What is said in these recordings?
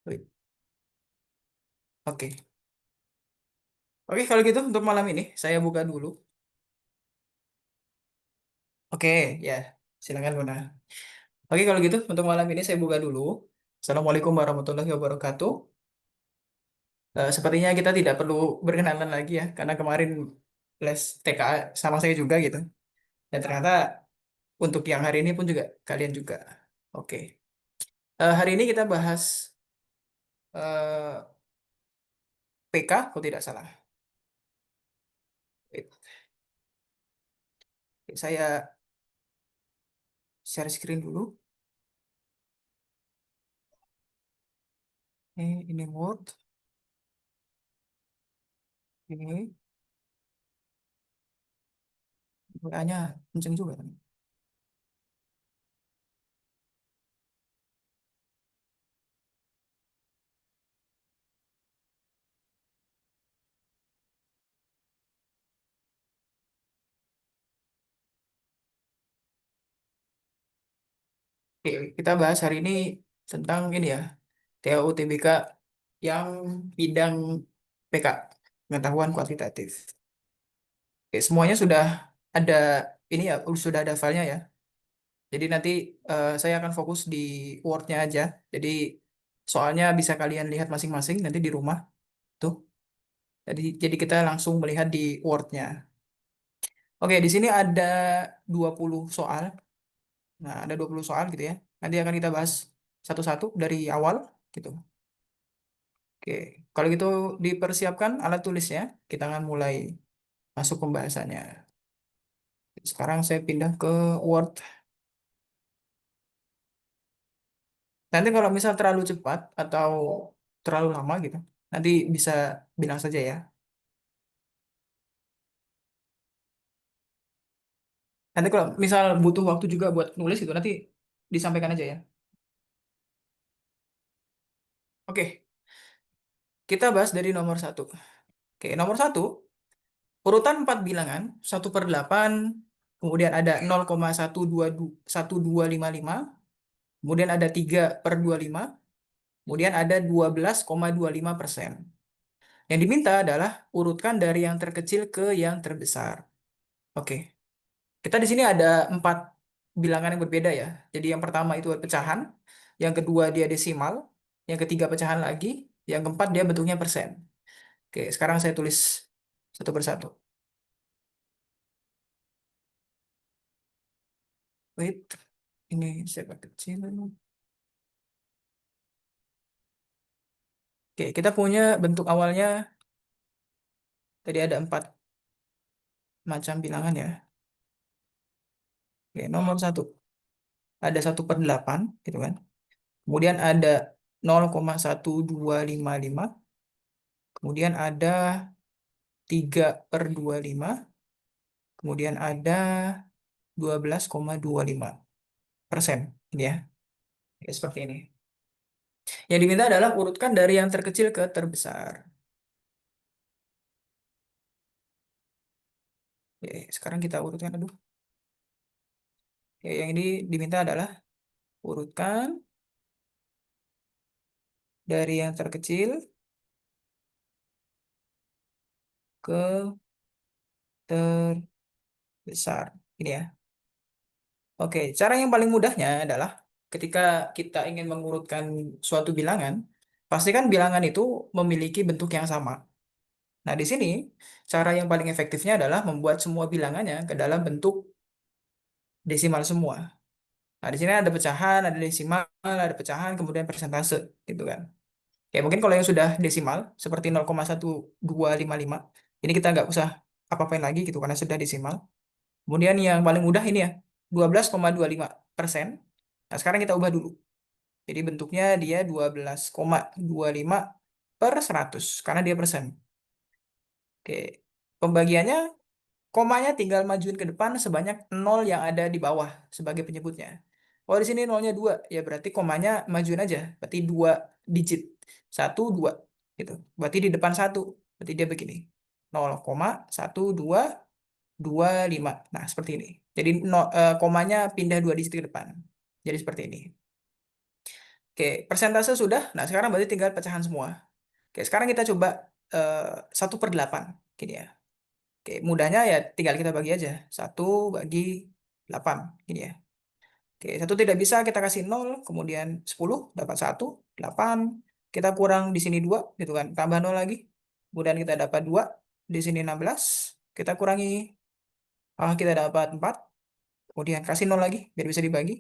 Wait, oke. Oke, kalau gitu untuk malam ini saya buka dulu. Oke, ya. Silakan Luna. Oke, kalau gitu untuk malam ini saya buka dulu. Assalamualaikum warahmatullahi wabarakatuh. Sepertinya kita tidak perlu berkenalan lagi ya, karena kemarin les TKA sama saya juga gitu. Dan ternyata untuk yang hari ini pun juga kalian juga. Oke. Hari ini kita bahas eh, PK, kalau tidak salah. Wait, saya share screen dulu. Ini Word. Ini WA-nya kenceng juga kan. Oke, kita bahas hari ini tentang ini ya, TAU-TBK yang bidang PK, pengetahuan kuantitatif. Oke, semuanya sudah ada ini ya, sudah ada filenya ya. Jadi nanti saya akan fokus di Word-nya aja. Jadi soalnya bisa kalian lihat masing-masing nanti di rumah tuh. Jadi kita langsung melihat di Word-nya. Oke, di sini ada 20 soal. Nah, ada 20 soal gitu ya. Nanti akan kita bahas satu-satu dari awal gitu. Oke, kalau gitu dipersiapkan alat tulisnya. Kita akan mulai masuk pembahasannya. Sekarang saya pindah ke Word. Nanti kalau misal terlalu cepat atau terlalu lama gitu, nanti bisa bilang saja ya. Nanti kalau misal butuh waktu juga buat nulis itu, nanti disampaikan aja ya. Oke, kita bahas dari nomor satu. Oke, nomor satu, urutan 4 bilangan, 1/8, kemudian ada 0,1225, kemudian ada 3/25, kemudian ada 12,25%. Yang diminta adalah urutkan dari yang terkecil ke yang terbesar. Oke. Kita di sini ada 4 bilangan yang berbeda ya. Jadi yang pertama itu pecahan, yang kedua dia desimal, yang ketiga pecahan lagi, yang keempat dia bentuknya persen. Oke, sekarang saya tulis satu persatu. Wait, ini saya kecil. Oke, kita punya bentuk awalnya tadi ada 4 macam bilangan ya. Oke, nomor satu ada 1/8 gitu kan. Kemudian ada 0,1255, kemudian ada 3/25, kemudian ada 12,25% ini ya. Ya, seperti ini. Yang diminta adalah urutkan dari yang terkecil ke terbesar. Oke, sekarang kita urutkan. Aduh. Oke, yang ini diminta adalah urutkan dari yang terkecil ke terbesar. Ini ya. Oke, cara yang paling mudahnya adalah ketika kita ingin mengurutkan suatu bilangan, pastikan bilangan itu memiliki bentuk yang sama. Nah, di sini cara yang paling efektifnya adalah membuat semua bilangannya ke dalam bentuk desimal semua. Nah, di sini ada pecahan, ada desimal, ada pecahan, kemudian persentase, gitu kan. Ya, mungkin kalau yang sudah desimal, seperti 0,1255, ini kita nggak usah apa-apain lagi gitu, karena sudah desimal. Kemudian yang paling mudah ini ya, 12,25%. Nah, sekarang kita ubah dulu. Jadi bentuknya dia 12,25 per 100, karena dia persen. Oke, pembagiannya komanya tinggal majuin ke depan sebanyak nol yang ada di bawah sebagai penyebutnya. Kalau di sini nolnya 2, ya berarti komanya majuin aja. Berarti 2 digit. 1, 2. Gitu. Berarti di depan 1. Berarti dia begini. 0,1225. Nah, seperti ini. Jadi komanya pindah 2 digit ke depan. Jadi seperti ini. Oke, persentase sudah. Nah, sekarang berarti tinggal pecahan semua. Oke, sekarang kita coba eh, 1/8. Gini ya. Oke, mudahnya ya tinggal kita bagi aja. 1/8. Gini ya. Oke, satu tidak bisa kita kasih 0, kemudian 10 dapat 1, 8. Kita kurang di sini 2, gitu kan. Tambah 0 lagi. Kemudian kita dapat 2, di sini 16. Kita kurangi, kita dapat 4. Kemudian kasih 0 lagi, biar bisa dibagi.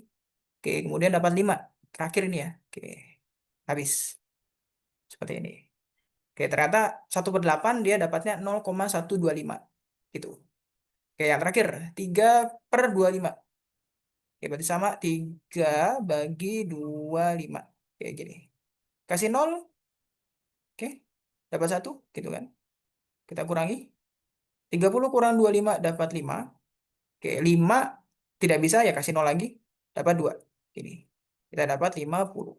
Oke, kemudian dapat 5. Terakhir ini ya. Oke, habis. Seperti ini. Oke, ternyata 1/8 dia dapatnya 0,125. Gitu. Oke, yang terakhir, 3/25. Oke, berarti sama 3 bagi 25. Kayak gini. Kasih 0, oke. Dapat 1, gitu kan. Kita kurangi. 30 kurang 25 dapat 5. Oke, 5 tidak bisa ya kasih 0 lagi. Dapat 2. Gini. Kita dapat 50.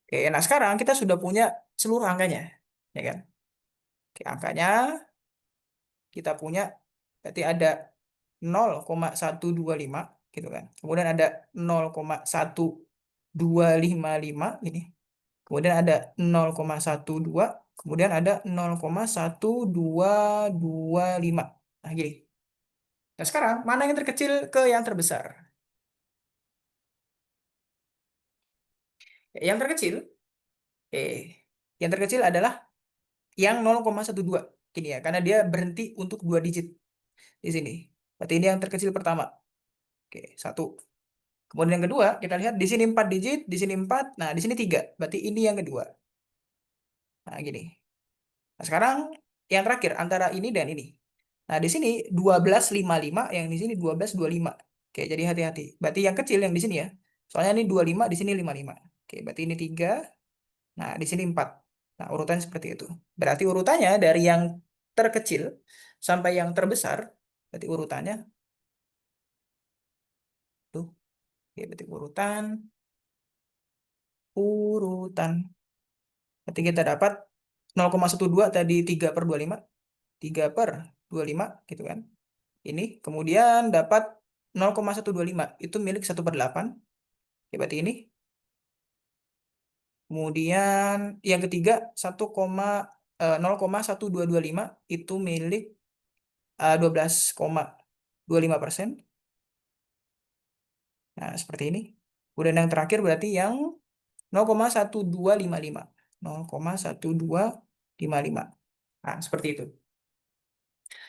Oke, nah sekarang kita sudah punya seluruh angkanya. Ya kan? Oke, angkanya kita punya berarti ada 0,125 gitu kan. Kemudian ada 0,1255 ini. Kemudian ada 0,12, kemudian ada 0,1225. Nah, gini. Nah, sekarang mana yang terkecil ke yang terbesar? Yang terkecil, eh, yang terkecil adalah yang 0,12. Gini ya, karena dia berhenti untuk 2 digit di sini. Berarti ini yang terkecil pertama. Oke, satu. Kemudian yang kedua, kita lihat di sini 4 digit, di sini 4, nah di sini 3. Berarti ini yang kedua. Nah, gini. Nah, sekarang yang terakhir antara ini dan ini. Nah, di sini 1255, yang di sini 1225. Oke, jadi hati-hati. Berarti yang kecil yang di sini ya. Soalnya ini 25, di sini 55. Oke, berarti ini 3. Nah, di sini 4. Nah, urutannya seperti itu. Berarti urutannya dari yang terkecil sampai yang terbesar. Berarti urutannya tuh. Oke, berarti urutan. Berarti kita dapat 0,12 tadi 3/25. 3/25 gitu kan. Ini kemudian dapat 0,125 itu milik 1/8. Ya, berarti ini. Kemudian yang ketiga 0,1225 itu milik 12,25%. Nah, seperti ini. Kemudian yang terakhir berarti yang 0,1255. 0,1255. Nah, seperti itu.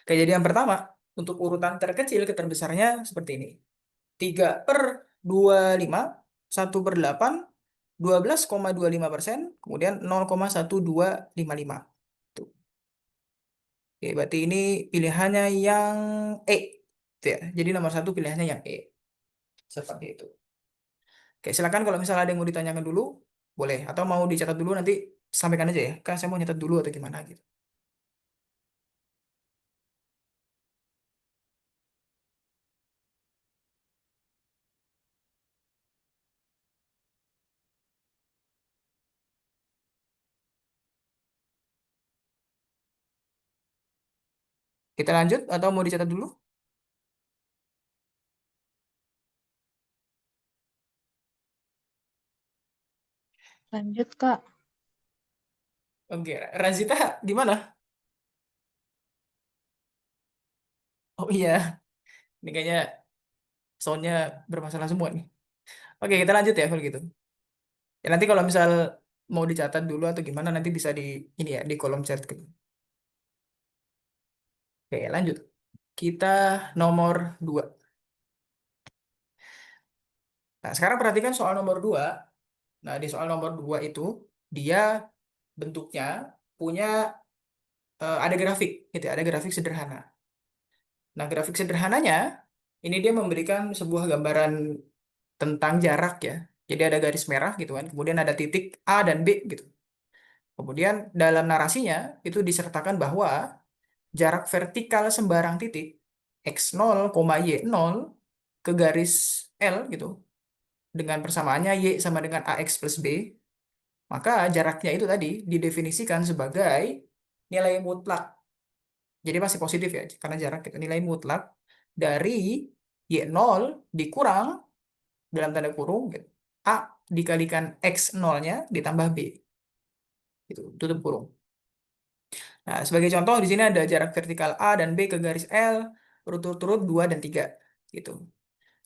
Kejadian pertama, untuk urutan terkecil ke terbesarnya seperti ini. 3/25, 1/8, 12,25%, kemudian 0,1255. Tuh. Oke, berarti ini pilihannya yang E. Tuh ya. Jadi nomor satu pilihannya yang E. Seperti itu. Oke, silakan kalau misalnya ada yang mau ditanyakan dulu, boleh. Atau mau dicatat dulu nanti sampaikan aja ya. Kan saya mau nyatat dulu atau gimana gitu. Kita lanjut atau mau dicatat dulu? Lanjut, Kak. Oke, Razita gimana? Oh iya, ini kayaknya soundnya bermasalah semua nih. Oke, kita lanjut ya kalau gitu. Ya nanti kalau misal mau dicatat dulu atau gimana nanti bisa di ini ya di kolom chat gitu. Oke, lanjut. Kita nomor 2. Nah, sekarang perhatikan soal nomor 2. Nah, di soal nomor 2 itu dia bentuknya punya ada grafik gitu ya, ada grafik sederhana. Nah, grafik sederhananya ini dia memberikan sebuah gambaran tentang jarak ya. Jadi ada garis merah gitu kan, kemudian ada titik A dan B gitu. Kemudian dalam narasinya itu disertakan bahwa jarak vertikal sembarang titik x0, y0 ke garis L gitu dengan persamaannya y sama dengan ax plus b, maka jaraknya itu tadi didefinisikan sebagai nilai mutlak. Jadi masih positif ya, karena jarak itu nilai mutlak dari y0 dikurang dalam tanda kurung gitu, a dikalikan X0-nya ditambah B. Itu tutup kurung. Nah, sebagai contoh di sini ada jarak vertikal A dan B ke garis L berturut-turut 2 dan 3 gitu.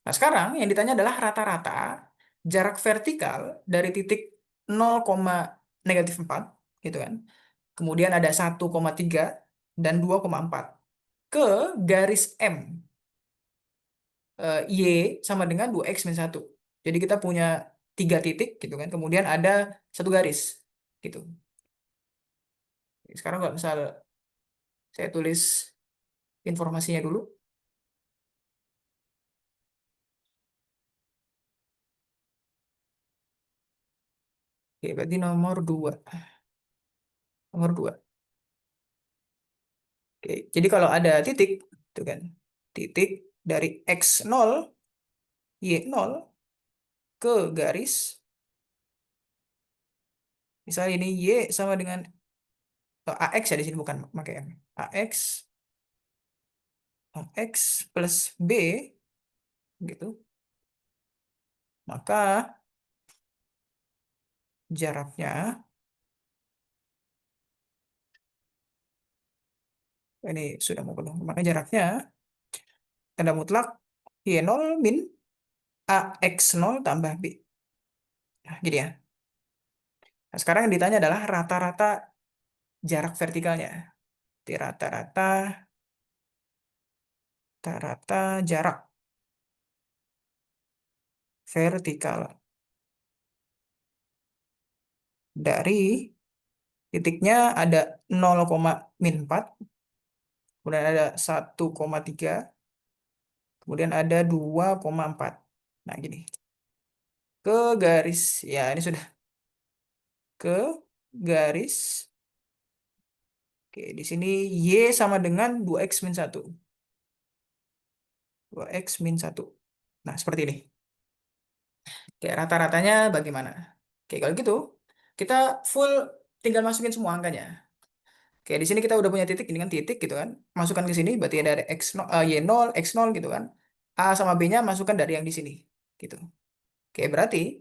Nah, sekarang yang ditanya adalah rata-rata jarak vertikal dari titik 0, negatif 4 gitu kan. Kemudian ada 1,3 dan 2,4 ke garis M. Y sama dengan 2x min 1. Jadi kita punya 3 titik gitu kan. Kemudian ada satu garis gitu. Sekarang kalau misal saya tulis informasinya dulu. Oke, berarti nomor 2. Nomor 2. Oke, jadi kalau ada titik, itu kan, titik dari X0, Y0 ke garis, misalnya ini Y sama dengan AX ya di sini bukan pakai M. AX, AX plus B, gitu. Maka jaraknya, ini sudah mau penuh, maka jaraknya tanda mutlak Y0 min AX0 tambah B. Nah, gini ya. Nah, sekarang yang ditanya adalah rata-rata jarak vertikalnya. Jadi rata-rata jarak vertikal dari titiknya ada 0, min 4, kemudian ada 1,3, kemudian ada 2,4. Nah, gini. Ke garis, ya ini sudah ke garis. Oke, di sini Y sama dengan 2x min 1. 2x min 1. Nah, seperti ini. Oke, rata-ratanya bagaimana? Oke, kalau gitu, kita full tinggal masukin semua angkanya. Oke, di sini kita udah punya titik, ini kan titik gitu kan. Masukkan ke sini, berarti ada X0, Y0, X0 gitu kan. A sama B-nya masukkan dari yang di sini. Gitu. Oke, berarti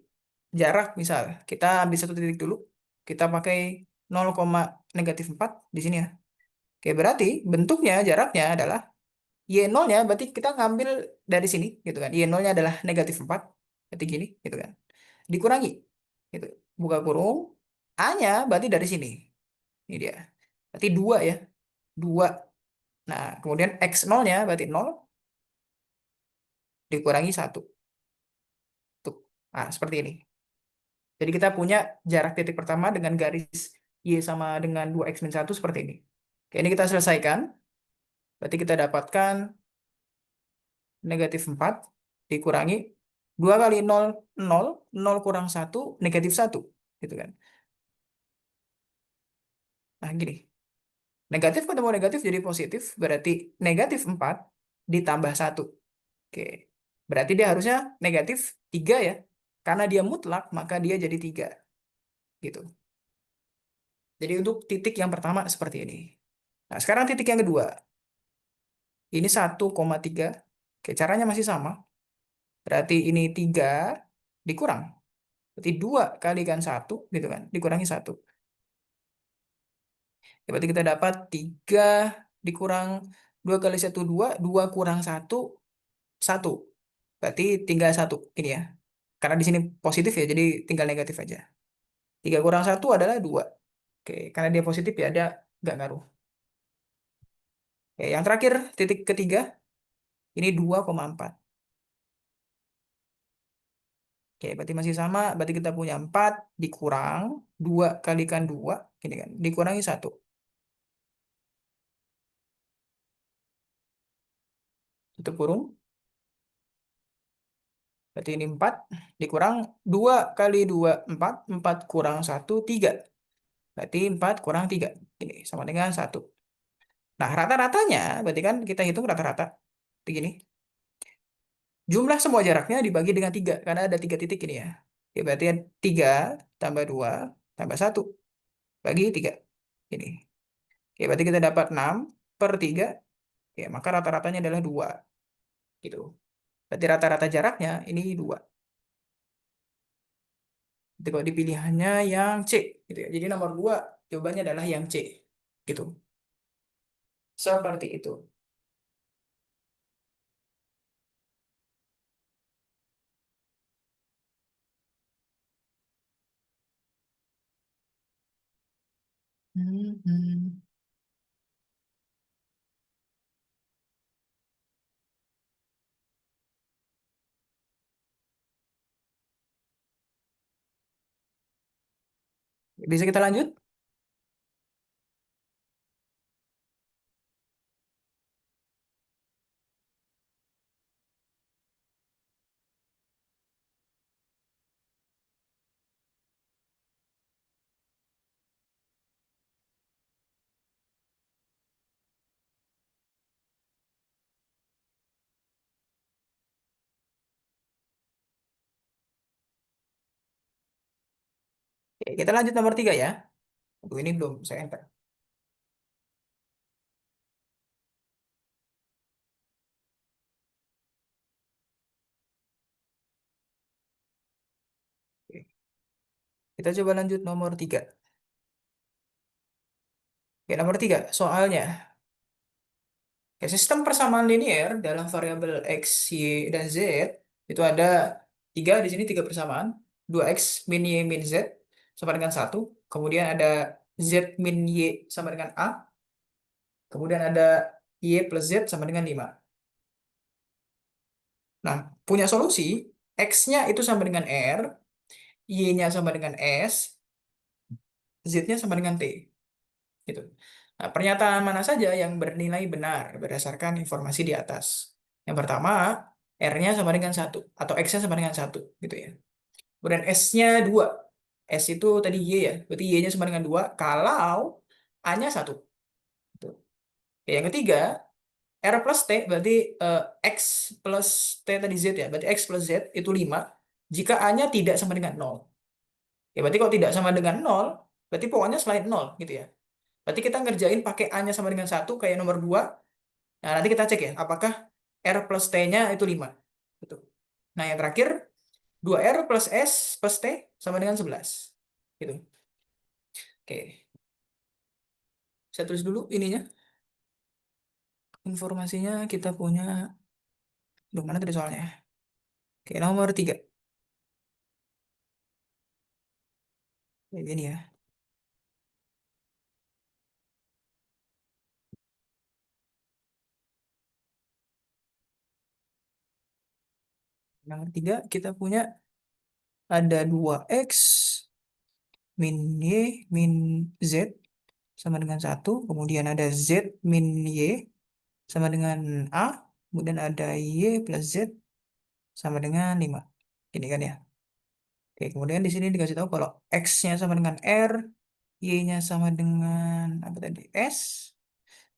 jarak misal, kita ambil satu titik dulu. Kita pakai 0, negatif 4 di sini ya. Oke, berarti bentuknya, jaraknya adalah Y0-nya, berarti kita ngambil dari sini gitu kan. Y0-nya adalah negatif 4, berarti gini gitu kan. Dikurangi, gitu. Buka kurung, A-nya berarti dari sini. Ini dia. Berarti 2 ya. 2. Nah, kemudian X0-nya berarti 0 dikurangi 1. Tuh. Nah, seperti ini. Jadi kita punya jarak titik pertama dengan garis Y sama dengan 2x min 1 seperti ini. Oke, ini kita selesaikan. Berarti kita dapatkan negatif 4 dikurangi 2 kali 0, 0, 0 kurang 1, negatif 1. Gitu kan. Nah, gini. Negatif ketemu negatif jadi positif, berarti negatif 4 ditambah 1. Oke. Berarti dia harusnya negatif 3 ya. Karena dia mutlak, maka dia jadi 3. Gitu. Jadi untuk titik yang pertama seperti ini. Nah, sekarang titik yang kedua. Ini 1,3. Oke, caranya masih sama. Berarti ini 3 dikurang. Berarti 2 kalikan 1, gitu kan. Dikurangi 1. Ya, berarti kita dapat 3 dikurang 2 kali 1, 2. 2 kurang 1, 1. Berarti tinggal 1. Ini ya. Karena di sini positif ya, jadi tinggal negatif aja. 3 kurang 1 adalah 2. Oke, karena dia positif ya, ada nggak ngaruh. Oke, yang terakhir, titik ketiga, ini 2,4. Oke, berarti masih sama. Berarti kita punya 4 dikurang 2 kalikan 2. Gini kan, dikurangi 1. Tutup kurung. Berarti ini 4 dikurang 2 kali 2, 4. 4 kurang 1, 3. Berarti 4 kurang 3. Ini sama dengan 1. Nah, rata-ratanya, berarti kan kita hitung rata-rata. Begini. Jumlah semua jaraknya dibagi dengan 3. Karena ada 3 titik ini ya. Oke, berarti 3 tambah 2 tambah 1. Bagi 3. Ini. Oke, berarti kita dapat 6 per 3. Oke, maka rata-ratanya adalah 2. Gitu. Berarti rata-rata jaraknya ini 2. Kalau di pilihannya yang C, gitu ya. Jadi nomor 2 jawabannya adalah yang C, gitu. Seperti itu. Hmm. Bisa kita lanjut? Oke, kita lanjut nomor 3 ya. Aduh, ini belum saya enter. Oke, kita coba lanjut nomor 3. Oke, nomor 3 soalnya. Oke, sistem persamaan linier dalam variabel X, Y, dan Z itu ada tiga di sini, tiga persamaan. 2X min Y min Z sama dengan satu. Kemudian ada Z min Y sama dengan A. Kemudian ada Y plus Z sama dengan 5. Nah, punya solusi, X-nya itu sama dengan R, Y-nya sama dengan S, Z-nya sama dengan T. Gitu. Nah, pernyataan mana saja yang bernilai benar berdasarkan informasi di atas? Yang pertama, R-nya sama dengan satu atau X-nya sama dengan satu, gitu ya. Kemudian S-nya 2. S itu tadi Y ya, berarti Y-nya sama dengan 2 kalau A-nya satu. Gitu. Oke, yang ketiga, R plus T berarti eh, X plus T tadi Z ya, berarti X plus Z itu 5 jika A-nya tidak sama dengan nol. Ya, berarti kalau tidak sama dengan nol, berarti pokoknya selain nol, gitu ya. Berarti kita ngerjain pakai A-nya sama dengan satu kayak nomor 2. Nah, nanti kita cek ya, apakah R plus T-nya itu 5. Gitu. Nah, yang terakhir, 2R plus S plus T sama dengan 11. Gitu. Oke, saya tulis dulu ininya. Informasinya kita punya, duh, mana tadi soalnya? Oke, nomor 3. Kayak gini ya. Nomor 3 kita punya ada 2X min Y min Z sama dengan satu. Kemudian ada Z min Y sama dengan A. Kemudian ada Y plus Z sama dengan 5. Ini kan ya. Oke, kemudian di sini dikasih tahu kalau X-nya sama dengan R, Y-nya sama dengan apa tadi? S,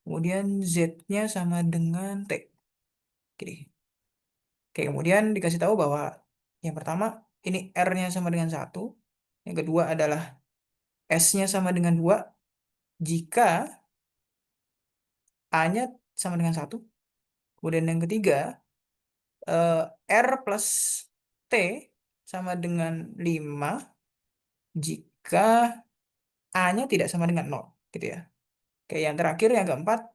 kemudian Z-nya sama dengan T. Oke. Oke, kemudian dikasih tahu bahwa yang pertama ini R-nya sama dengan satu, yang kedua adalah S-nya sama dengan 2 jika A-nya sama dengan satu, kemudian yang ketiga eh, R plus T sama dengan 5 jika A-nya tidak sama dengan nol, gitu ya. Oke, yang terakhir yang keempat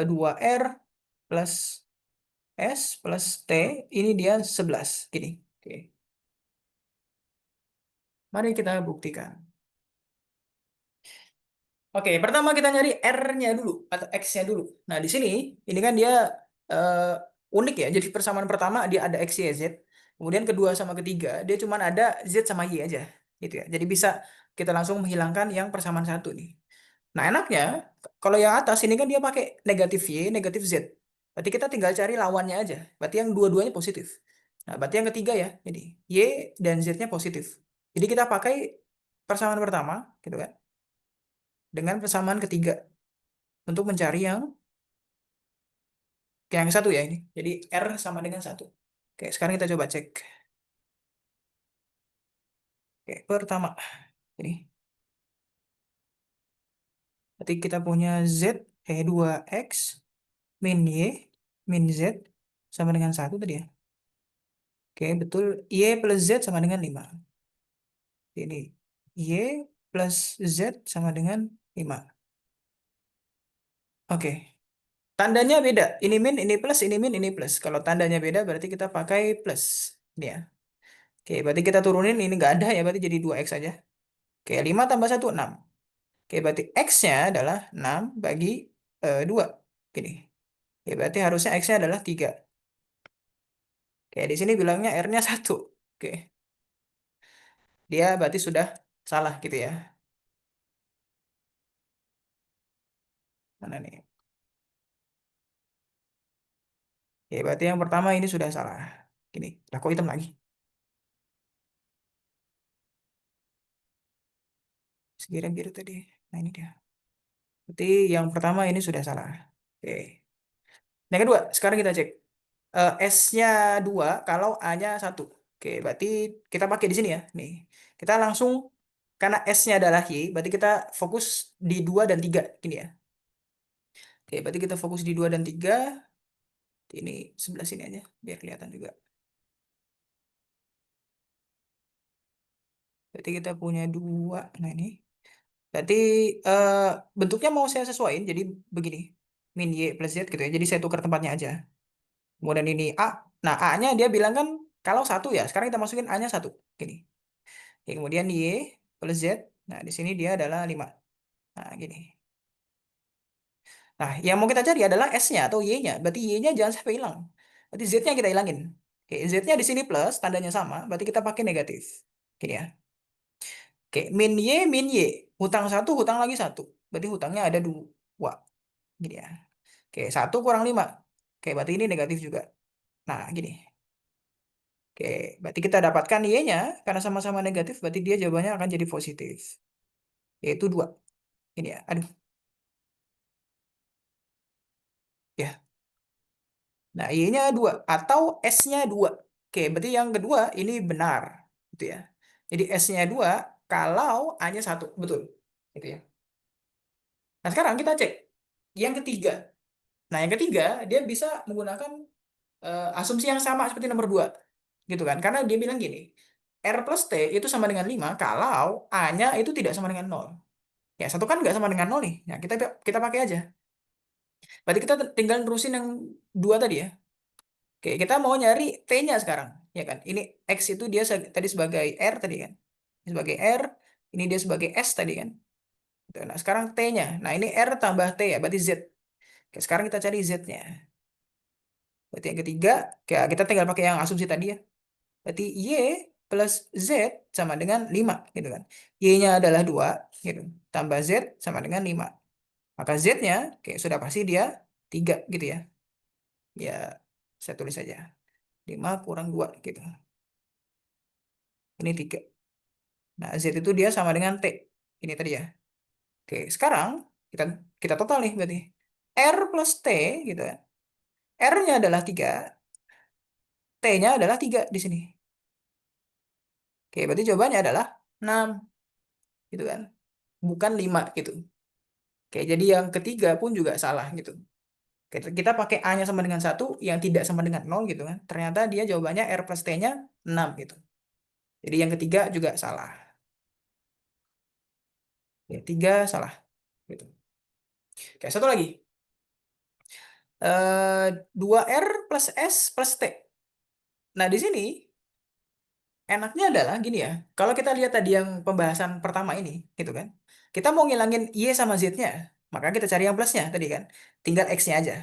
2R plus S plus T ini dia 11 gini. Oke. Mari kita buktikan. Oke, pertama kita nyari R-nya dulu atau X-nya dulu. Nah, di sini ini kan dia eh, unik ya. Jadi persamaan pertama dia ada X, Y, Z. Kemudian kedua sama ketiga dia cuma ada Z sama Y aja. Gitu ya. Jadi bisa kita langsung menghilangkan yang persamaan satu nih. Nah, enaknya kalau yang atas ini kan dia pakai negatif Y, negatif Z. Berarti kita tinggal cari lawannya aja. Berarti yang dua-duanya positif. Nah, berarti yang ketiga ya. Jadi Y dan Z-nya positif. Jadi kita pakai persamaan pertama, gitu kan, dengan persamaan ketiga untuk mencari yang satu ya ini. Jadi R sama dengan satu. Oke, sekarang kita coba cek. Oke, pertama ini. Berarti kita punya Z, 2X min Y min Z sama dengan satu tadi ya. Oke, betul. Y plus Z sama dengan 5. Ini Y plus Z sama dengan 5. Oke. Tandanya beda. Ini min, ini plus, ini min, ini plus. Kalau tandanya beda berarti kita pakai plus. Ini ya. Oke, berarti kita turunin. Ini nggak ada ya, berarti jadi 2X aja. Oke, 5 tambah 1, 6. Oke, berarti X-nya adalah 6 bagi 2. Gini. Oke, berarti harusnya X-nya adalah 3. Oke, di sini bilangnya R-nya 1. Oke, dia berarti sudah salah gitu ya. Mana nih? Oke, berarti yang pertama ini sudah salah. Gini, lah kok hitam lagi? Sekiranya biru tadi. Nah, ini dia. Berarti yang pertama ini sudah salah. Oke. Yang kedua, sekarang kita cek. S-nya 2 kalau A-nya 1. Oke, berarti kita pakai di sini ya. Nih. Kita langsung karena S-nya adalah Y, berarti kita fokus di 2 dan 3 gini ya. Oke, berarti kita fokus di 2 dan 3. Ini sebelah sini aja biar kelihatan juga. Berarti kita punya 2. Nah, ini. Berarti eh, bentuknya mau saya sesuaiin jadi begini. Min Y plus Z gitu ya. Jadi saya tukar tempatnya aja. Kemudian ini A. Nah, A-nya dia bilang kan kalau 1 ya. Sekarang kita masukin A-nya 1. Gini. Oke, kemudian Y plus Z. Nah, di sini dia adalah 5. Nah, gini. Nah, yang mau kita cari adalah S-nya atau Y-nya. Berarti Y-nya jangan sampai hilang. Berarti Z-nya kita hilangin. Oke, Z-nya di sini plus, tandanya sama. Berarti kita pakai negatif. Gini ya. Oke, min Y. Hutang 1, hutang lagi 1. Berarti hutangnya ada 2. Gini ya. Oke, 1 kurang 5. Oke, berarti ini negatif juga. Nah, gini. Oke, berarti kita dapatkan Y-nya. Karena sama-sama negatif, berarti dia jawabannya akan jadi positif. Yaitu 2. Ini ya. Aduh. Ya. Nah, Y-nya 2 atau S-nya 2. Oke, berarti yang kedua ini benar. Gitu ya. Jadi S-nya 2 kalau A-nya 1. Betul. Gitu ya. Nah, sekarang kita cek yang ketiga. Nah, yang ketiga dia bisa menggunakan asumsi yang sama seperti nomor 2. Gitu kan. Karena dia bilang gini. R plus T itu sama dengan 5 kalau A-nya itu tidak sama dengan 0. Ya, satu kan nggak sama dengan 0 nih. Ya, kita pakai aja. Berarti kita tinggal nerusin yang 2 tadi ya. Oke, kita mau nyari T-nya sekarang, ya kan? Ini X itu dia tadi sebagai R tadi kan? Ini sebagai R, ini dia sebagai S tadi kan? Gitu. Nah, sekarang T-nya. Nah, ini R tambah T ya, berarti Z. Oke, sekarang kita cari Z-nya. Berarti yang ketiga, kita tinggal pakai yang asumsi tadi ya. Berarti Y plus Z sama dengan 5, gitu kan? Y-nya adalah 2, gitu. Tambah Z sama dengan 5. Maka Z-nya, oke, sudah pasti dia 3, gitu ya. Ya, saya tulis saja. 5 kurang 2, gitu. Ini 3. Nah, Z itu dia sama dengan T. Ini tadi ya. Oke, sekarang kita kita total nih berarti. R plus T gitu kan. R-nya adalah 3, T-nya adalah 3 di sini. Oke, berarti jawabannya adalah 6 gitu kan. Bukan 5 gitu. Oke, jadi yang ketiga pun juga salah gitu. Kita pakai A-nya sama dengan 1 yang tidak sama dengan 0 gitu kan. Ternyata dia jawabannya R plus T-nya 6 gitu. Jadi yang ketiga juga salah. Ya, 3 salah gitu. Oke, satu lagi. 2R plus S plus T. Nah, di sini enaknya adalah gini ya. Kalau kita lihat tadi yang pembahasan pertama ini, gitu kan. Kita mau ngilangin Y sama Z-nya. Maka kita cari yang plusnya tadi kan. Tinggal X-nya aja.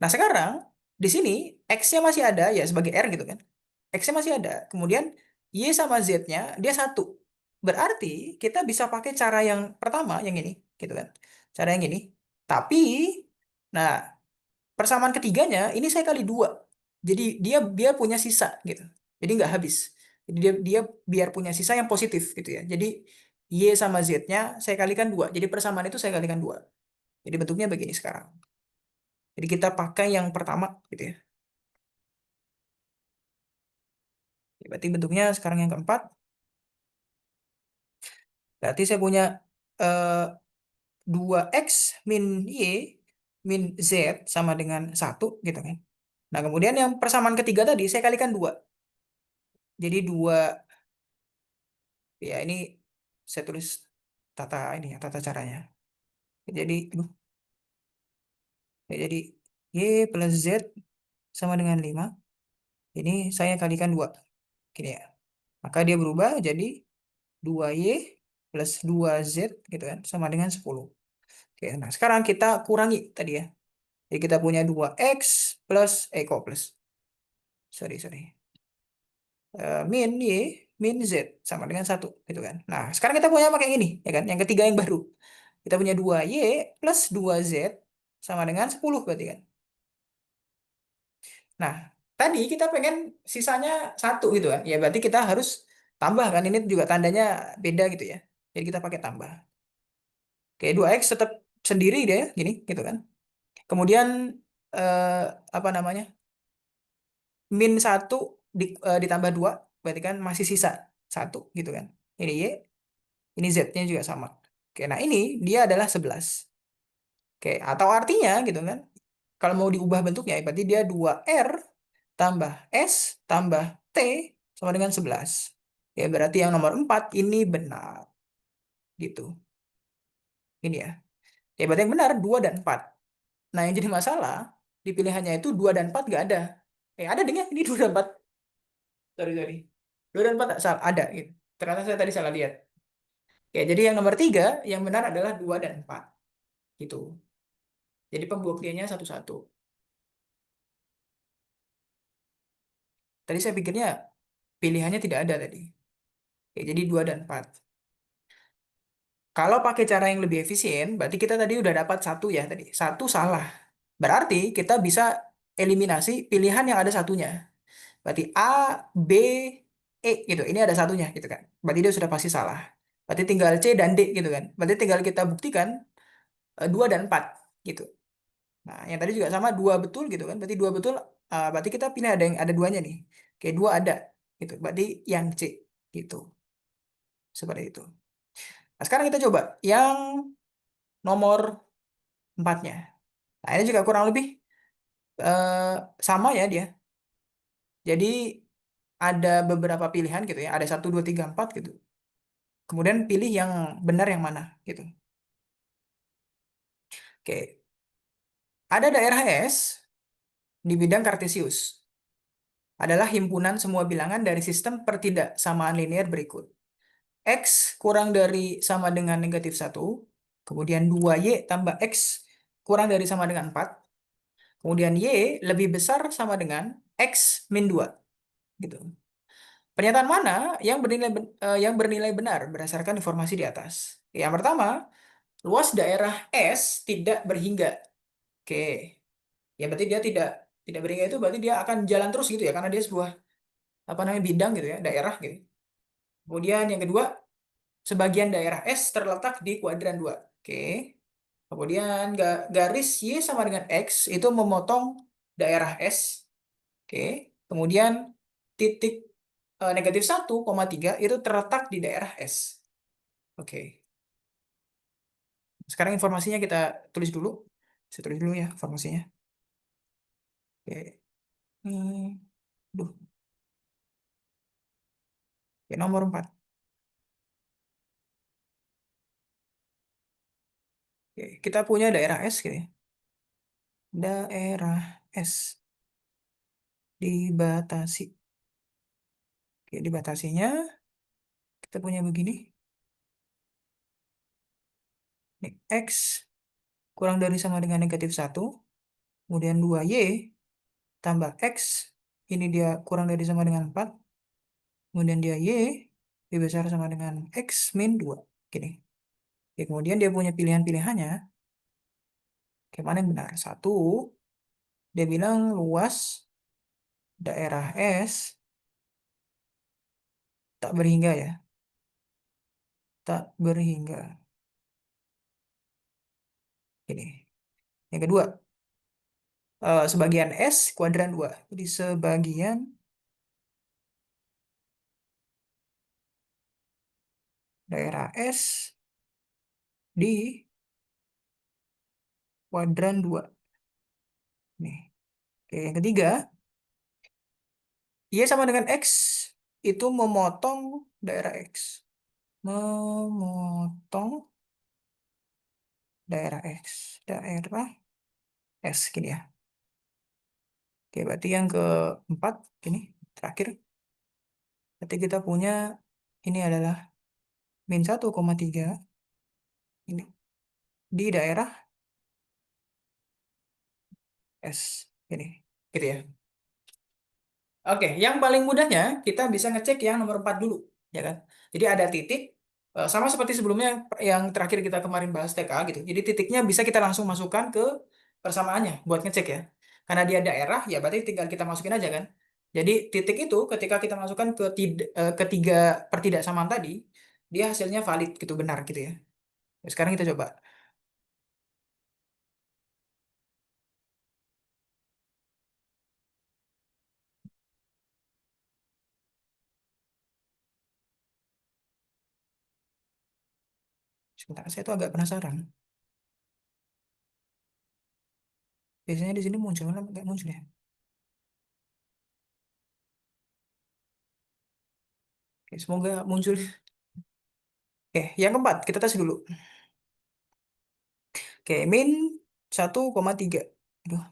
Nah, sekarang di sini X-nya masih ada ya sebagai R gitu kan. X-nya masih ada. Kemudian Y sama Z-nya dia satu. Berarti kita bisa pakai cara yang pertama, yang ini. Gitu kan. Cara yang ini. Tapi, nah, persamaan ketiganya ini saya kali 2. Jadi dia dia punya sisa gitu. Jadi nggak habis. Jadi dia biar punya sisa yang positif gitu ya. Jadi Y sama Z-nya saya kalikan 2. Jadi persamaan itu saya kalikan 2. Jadi bentuknya begini sekarang. Jadi kita pakai yang pertama gitu ya. Berarti bentuknya sekarang yang keempat. Berarti saya punya eh, 2X min Y min Z sama dengan 1 gitu kan. Nah, kemudian yang persamaan ketiga tadi saya kalikan 2. Jadi dua, ya ini saya tulis tata ini ya, tata caranya. Jadi, ya, jadi Y plus Z sama dengan 5. Ini saya kalikan 2. Gini ya. Maka dia berubah jadi 2Y plus 2Z gitu kan, sama dengan 10. Oke, nah sekarang kita kurangi tadi ya. Jadi kita punya 2X plus, kok plus. Sorry, sorry. Min Y min Z sama dengan 1 gitu kan. Nah, sekarang kita punya pakai ini ya kan, yang ketiga yang baru. Kita punya 2Y plus 2Z sama dengan 10 berarti kan. Nah, tadi kita pengen sisanya 1 gitu kan. Ya berarti kita harus tambah kan, ini juga tandanya beda gitu ya. Jadi kita pakai tambah. Oke, 2X tetap sendiri dia ya, gini gitu kan. Kemudian eh, apa namanya? Min 1 ditambah 2 berarti kan masih sisa 1 gitu kan. Ini Y, ini Z-nya juga sama. Oke, nah ini dia adalah 11. Oke, atau artinya gitu kan. Kalau mau diubah bentuknya berarti dia 2R tambah S tambah T sama dengan 11. Ya, berarti yang nomor 4 ini benar gitu. Ini ya. Ya, berarti yang benar 2 dan 4. Nah, yang jadi masalah di pilihannya itu 2 dan 4 nggak ada. Ada deh ya, ini 2 dan 4. Sorry, sorry. 2 dan 4 tak salah, ada gitu. Ternyata saya tadi salah lihat. Ya, jadi yang nomor 3 yang benar adalah 2 dan 4 gitu. Jadi pembuktiannya satu-satu. Tadi saya pikirnya pilihannya tidak ada tadi. Ya, jadi 2 dan 4. Kalau pakai cara yang lebih efisien, berarti kita tadi udah dapat satu ya tadi. Satu salah. Berarti kita bisa eliminasi pilihan yang ada satunya. Berarti A, B, E gitu. Ini ada satunya gitu kan. Berarti dia sudah pasti salah. Berarti tinggal C dan D gitu kan. Berarti tinggal kita buktikan 2 dan 4 gitu. Nah, yang tadi juga sama 2 betul gitu kan. Berarti 2 betul, berarti kita pilih ada yang ada duanya nih. Oke, 2 ada gitu. Berarti yang C gitu. Seperti itu. Nah, sekarang kita coba yang nomor 4-nya. Nah, ini juga kurang lebih eh, sama ya dia. Jadi ada beberapa pilihan gitu ya. Ada 1, 2, 3, 4 gitu. Kemudian pilih yang benar yang mana gitu. Oke. Ada daerah S di bidang kartesius. Adalah himpunan semua bilangan dari sistem pertidaksamaan linear berikut. X kurang dari sama dengan -1. Kemudian 2Y tambah X kurang dari sama dengan 4. Kemudian Y lebih besar sama dengan X min 2. Gitu. Pernyataan mana yang bernilai benar berdasarkan informasi di atas? Yang pertama, luas daerah S tidak berhingga. Oke, ya berarti dia tidak berhingga itu berarti dia akan jalan terus gitu ya karena dia sebuah apa namanya bidang gitu ya, daerah gitu. Kemudian yang kedua, sebagian daerah S terletak di kuadran 2. Oke. Kemudian garis Y sama dengan X itu memotong daerah S. Oke. Kemudian titik -1,3 itu terletak di daerah S. Oke. Sekarang informasinya kita tulis dulu. Saya tulis dulu ya informasinya. Oke. Hmm. Duh. Oke, nomor 4. Oke. Kita punya daerah S gitu ya. Daerah S dibatasi. Oke, dibatasinya kita punya begini. Ini X kurang dari sama dengan -1. Kemudian 2Y tambah X. Ini dia kurang dari sama dengan 4. Kemudian dia Y lebih besar sama dengan X min 2. Gini. Oke, kemudian dia punya pilihan-pilihannya. Oke, mana yang benar? Satu, dia bilang luas daerah S tak berhingga ya. Tak berhingga. Ini. Yang kedua, sebagian S kuadran 2. Jadi sebagian daerah S di kuadran 2. Nih. Oke, yang ketiga, Y sama dengan X. itu memotong daerah X. Memotong daerah X. Daerah S gini ya. Oke, berarti yang keempat ini terakhir. Berarti kita punya ini adalah -1,3 ini di daerah S ini. Gitu ya. Oke, yang paling mudahnya kita bisa ngecek yang nomor 4 dulu, ya kan? Jadi ada titik, sama seperti sebelumnya yang terakhir kita kemarin bahas TK gitu. Jadi titiknya bisa kita langsung masukkan ke persamaannya buat ngecek ya. Karena dia daerah, ya berarti tinggal kita masukin aja kan. Jadi titik itu ketika kita masukkan ke ketiga pertidaksamaan tadi, dia hasilnya valid gitu, benar gitu ya. Sekarang kita coba. Sebentar, saya tuh agak penasaran. Biasanya di sini muncul, nggak muncul ya? Oke, semoga muncul. Oke, yang keempat kita tes dulu. Oke, -1,3. Aduh,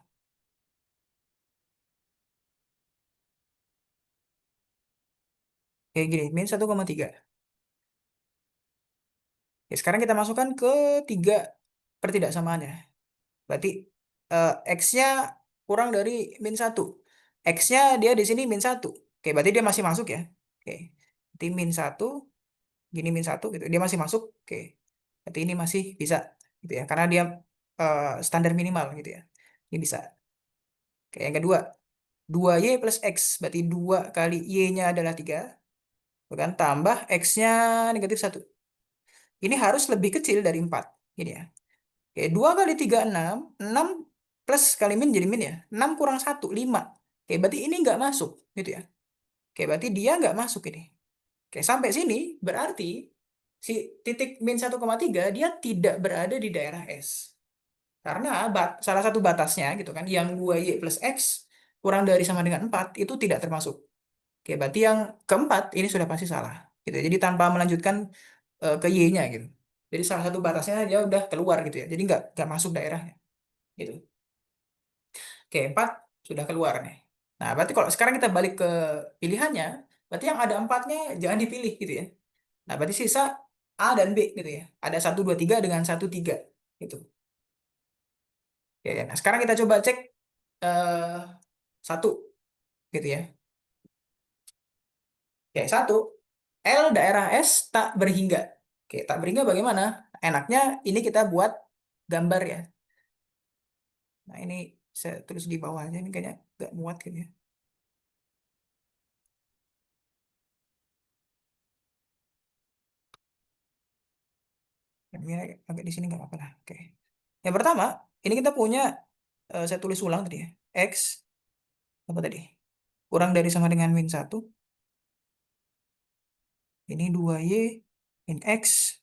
kayak gini, -1,3. Ya, sekarang kita masukkan ke tiga pertidaksamaannya. Berarti X-nya kurang dari -1. X-nya dia di sini -1. Oke, berarti dia masih masuk ya. Oke, berarti -1, gini -1 gitu. Dia masih masuk. Oke, berarti ini masih bisa gitu ya. Karena dia standar minimal gitu ya. Ini bisa. Oke, yang kedua, 2Y plus X. Berarti 2 kali Y-nya adalah 3. Bukan, tambah X-nya -1. Ini harus lebih kecil dari 4. Gini ya. Oke, 2 kali 3, 6. 6 plus kali min jadi min ya. 6 kurang 1, 5. Oke, berarti ini nggak masuk. Gitu ya. Oke, berarti dia nggak masuk ini. Oke, sampai sini berarti si titik -1,3 dia tidak berada di daerah S. Karena salah satu batasnya gitu kan, yang 2Y plus X kurang dari sama dengan 4 itu tidak termasuk. Oke, berarti yang keempat ini sudah pasti salah. Gitu ya. Jadi tanpa melanjutkan ke Y-nya gitu. Jadi salah satu batasnya dia udah keluar gitu ya. Jadi nggak masuk daerahnya gitu. Oke, 4 sudah keluar nih. Nah, berarti kalau sekarang kita balik ke pilihannya, berarti yang ada empatnya jangan dipilih gitu ya. Nah, berarti sisa A dan B gitu ya. Ada 1, 2, 3 dengan 1, 3 gitu. Oke, nah sekarang kita coba cek eh, satu gitu ya. Oke, satu. L daerah S tak berhingga. Oke, tak berhingga bagaimana? Enaknya ini kita buat gambar ya. Nah, ini saya tulis di bawah aja. Ini kayaknya nggak muat gitu ya. Ini agak di sini nggak apa-apa lah. Oke. Yang pertama, ini kita punya, saya tulis ulang tadi ya. X, apa tadi? Kurang dari sama dengan -1. Ini 2Y, min X.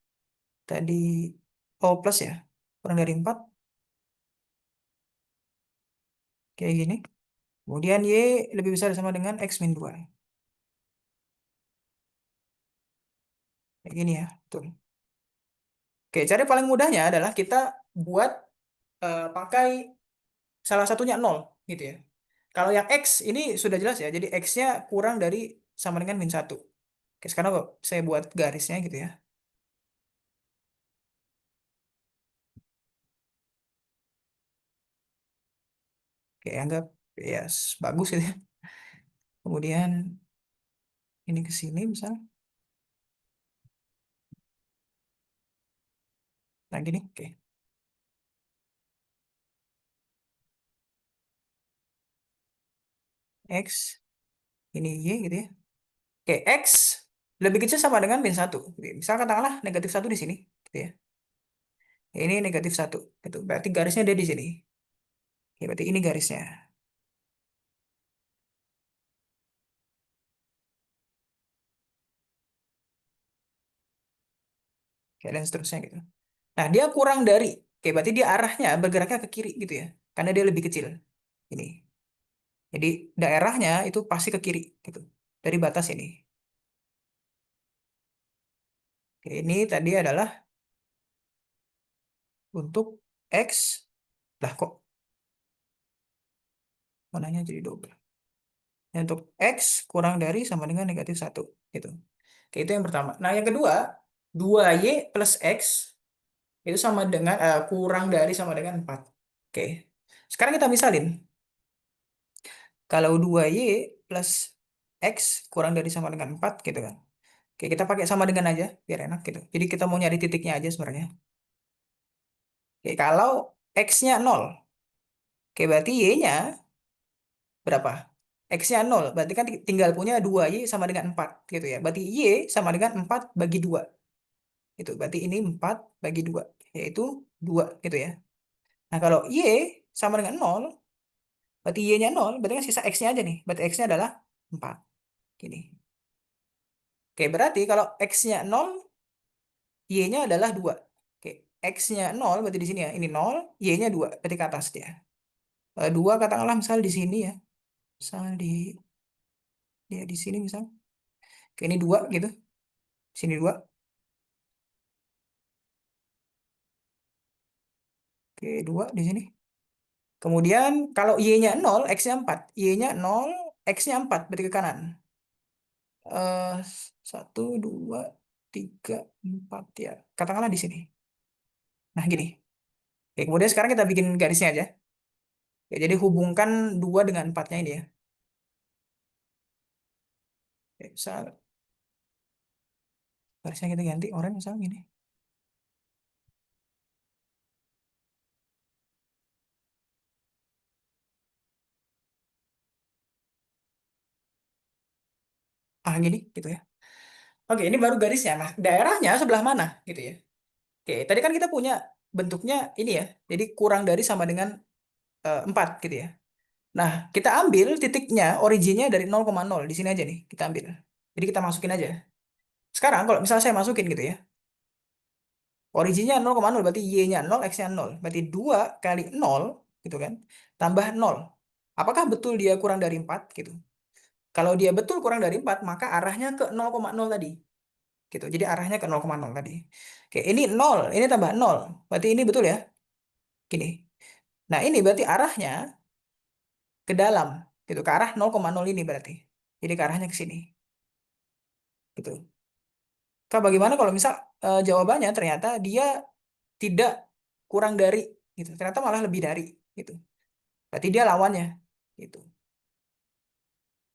Tadi O plus ya. Kurang dari 4. Kayak gini. Kemudian Y lebih besar sama dengan X min 2. Kayak gini ya. Tuh. Oke, cara paling mudahnya adalah kita buat pakai salah satunya 0 gitu ya. Kalau yang X ini sudah jelas ya. Jadi X-nya kurang dari sama dengan -1. Oke, sekarang kok saya buat garisnya gitu ya. Oke, anggap ya bagus gitu ya. Kemudian ini ke sini misalnya. Nah, gini. Oke. X, ini Y gitu ya. Oke, X lebih kecil sama dengan -1. Gitu ya. Misal katakanlah -1 di sini. Gitu ya. Ini -1. Gitu. Berarti garisnya dia di sini. Oke, berarti ini garisnya. Oke, dan seterusnya gitu. Nah, dia kurang dari. Oke, berarti dia arahnya bergeraknya ke kiri gitu ya. Karena dia lebih kecil. Ini. Jadi daerahnya itu pasti ke kiri gitu. Dari batas ini. Ini tadi adalah untuk X. Lah kok mananya jadi double. Ya, untuk X kurang dari sama dengan negatif satu. Gitu. Oke, itu yang pertama. Nah, yang kedua, 2Y plus X itu sama dengan kurang dari sama dengan 4. Oke. Sekarang kita misalin. Kalau 2Y plus X kurang dari sama dengan 4 gitu kan. Oke, kita pakai sama dengan aja biar enak gitu. Jadi kita mau nyari titiknya aja sebenarnya. Oke, kalau X-nya 0, oke berarti Y-nya berapa? X-nya 0, berarti kan tinggal punya 2Y sama dengan 4 gitu ya. Berarti Y sama dengan 4 bagi 2. Itu berarti ini 4 bagi 2, yaitu 2 gitu ya. Nah, kalau Y sama dengan 0, berarti Y-nya 0, berarti kan sisa X-nya aja nih. Berarti X-nya adalah 4. Gini. Oke, berarti kalau X-nya 0, Y-nya adalah 2. Oke, X-nya 0 berarti di sini ya. Ini 0, Y-nya 2, berarti ke atas dia. 2 katakanlah misal di sini ya. Misal di sini misal. Oke, ini 2 gitu. Sini 2. Oke, 2 di sini. Kemudian kalau Y-nya 0, X-nya 4. Y-nya 0, X-nya 4, berarti ke kanan. eh 1, 2, 3, 4 ya. Katakanlah di sini. Nah, gini. Oke, kemudian sekarang kita bikin garisnya aja. Oke, jadi hubungkan 2 dengan 4-nya ini ya. Oke, misal garisnya kita ganti oranye misal gini. Gini gitu ya. Oke, ini baru garisnya. Nah, daerahnya sebelah mana gitu ya. Oke, tadi kan kita punya bentuknya ini ya. Jadi kurang dari sama dengan 4 gitu ya. Nah, kita ambil titiknya, originnya dari 0,0. Di sini aja nih, kita ambil. Jadi kita masukin aja. Sekarang kalau misalnya saya masukin gitu ya. Originnya 0,0 berarti Y-nya 0, X-nya 0. Berarti 2 kali 0 gitu kan. Tambah 0. Apakah betul dia kurang dari 4 gitu? Kalau dia betul kurang dari 4 maka arahnya ke 0,0 tadi. Gitu. Jadi arahnya ke 0,0 tadi. Oke, ini 0, ini tambah 0. Berarti ini betul ya? Gini. Nah, ini berarti arahnya ke dalam gitu, ke arah 0,0 ini berarti. Jadi ke arahnya ke sini. Gitu. Kak, bagaimana kalau misal jawabannya ternyata dia tidak kurang dari gitu. Ternyata malah lebih dari gitu. Berarti dia lawannya gitu.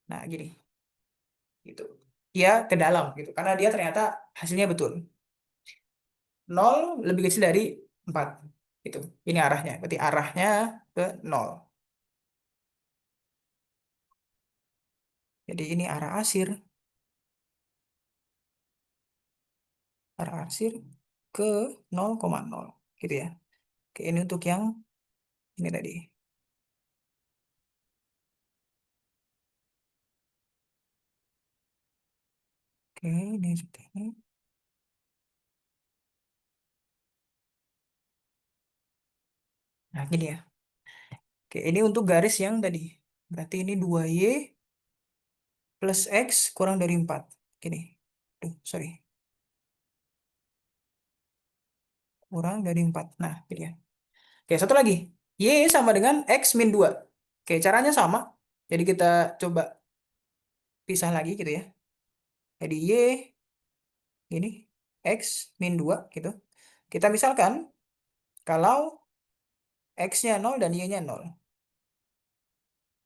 Nah, gini gitu. Dia ke dalam gitu karena dia ternyata hasilnya betul. 0 lebih kecil dari 4 gitu. Ini arahnya. Berarti arahnya ke 0. Jadi ini arah asir, arah asir ke 0,0 gitu ya. Oke, ini untuk yang ini tadi. Oke, ini seperti ini. Nah, gini ya. Oke, ini untuk garis yang tadi. Berarti ini 2Y plus X kurang dari 4. Gini. Duh, sorry. Kurang dari 4. Nah, gini ya. Oke, satu lagi. Y sama dengan X min 2. Oke, caranya sama. Jadi kita coba pisah lagi gitu ya. Jadi Y ini X min 2 gitu. Kita misalkan kalau X-nya 0 dan Y-nya 0.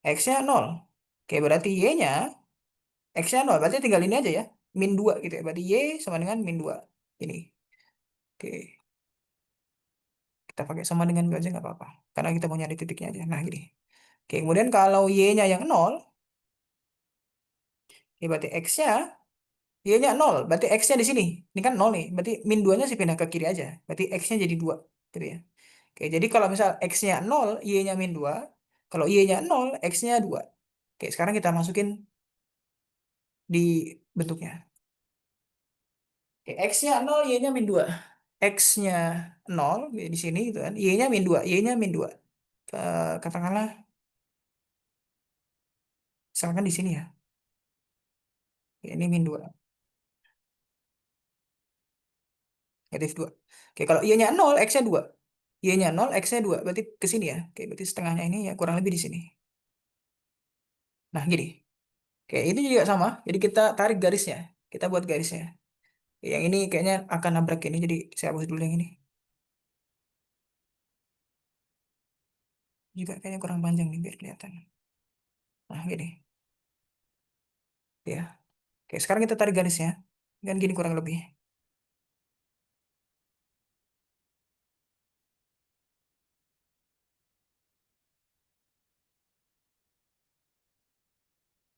X-nya 0. Oke, berarti Y-nya X-nya 0. Berarti tinggal ini aja ya. Min 2 gitu ya. Berarti Y sama dengan min 2. Ini. Oke. Kita pakai sama dengan 2 aja nggak apa-apa. Karena kita mau nyari titiknya aja. Nah, gini. Oke, kemudian kalau Y-nya yang 0, ya berarti X-nya, Y-nya 0. Berarti X-nya di sini. Ini kan 0 nih. Berarti min 2-nya sih pindah ke kiri aja. Berarti X-nya jadi 2. Gitu ya. Oke, jadi kalau misal X-nya 0, Y-nya min 2. Kalau Y-nya 0, X-nya 2. Oke, sekarang kita masukin di bentuknya. Oke, X-nya 0, Y-nya min 2. X-nya 0 di sini gitu kan. Y-nya min 2. Y-nya min 2. Katakanlah misalkan di sini ya. Oke, ini min 2. Negatif 2. Oke, kalau Y-nya 0, X-nya 2. Y-nya 0, X-nya 2. Berarti ke sini ya. Oke, berarti setengahnya ini ya kurang lebih di sini. Nah, gini. Oke, ini juga sama. Jadi kita tarik garisnya. Kita buat garisnya. Yang ini kayaknya akan nabrak ini, jadi saya hapus dulu yang ini. Juga kayaknya kurang panjang nih biar kelihatan. Nah, gini. Ya. Oke, sekarang kita tarik garisnya. Kan gini kurang lebih.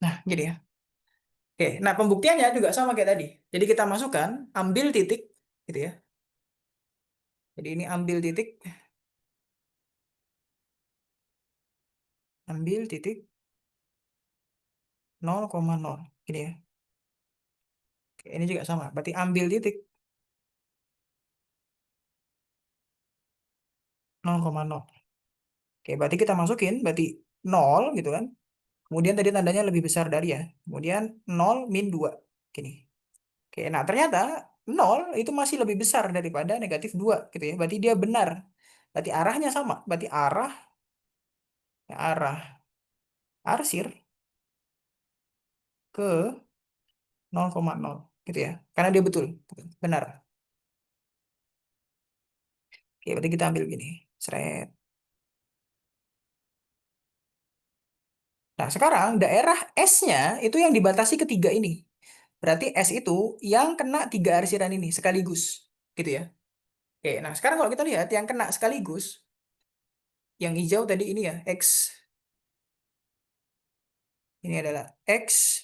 Nah, gini ya. Oke, nah pembuktiannya juga sama kayak tadi. Jadi kita masukkan, ambil titik, gitu ya. Jadi ini ambil titik, ambil titik 0,0. Gini ya. Oke, ini juga sama. Berarti ambil titik 0,0. Oke, berarti kita masukin, berarti 0 gitu kan. Kemudian tadi tandanya lebih besar dari ya. Kemudian 0 min 2. Gini. Oke, nah ternyata 0 itu masih lebih besar daripada negatif 2 gitu ya. Berarti dia benar. Berarti arahnya sama. Berarti arah arsir ke 0,0 gitu ya. Karena dia betul. Benar. Oke, berarti kita ambil gini. Seret. Nah, sekarang daerah S-nya itu yang dibatasi ketiga ini. Berarti S itu yang kena tiga arsiran ini sekaligus. Gitu ya. Oke, nah sekarang kalau kita lihat yang kena sekaligus, yang hijau tadi ini ya, X. Ini adalah X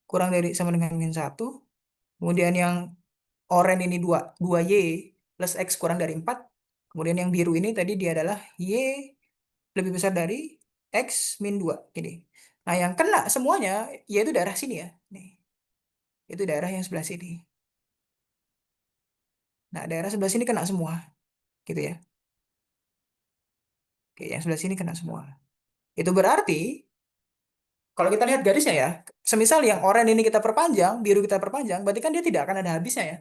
kurang dari sama dengan min 1. Kemudian yang oranye ini 2 2Y plus X kurang dari 4. Kemudian yang biru ini tadi dia adalah Y lebih besar dari X min 2. Gini. Nah, yang kena semuanya yaitu daerah sini ya. Nih, itu daerah yang sebelah sini. Nah, daerah sebelah sini kena semua. Gitu ya. Oke, yang sebelah sini kena semua. Itu berarti, kalau kita lihat garisnya ya, semisal yang oranye ini kita perpanjang, biru kita perpanjang, berarti kan dia tidak akan ada habisnya ya.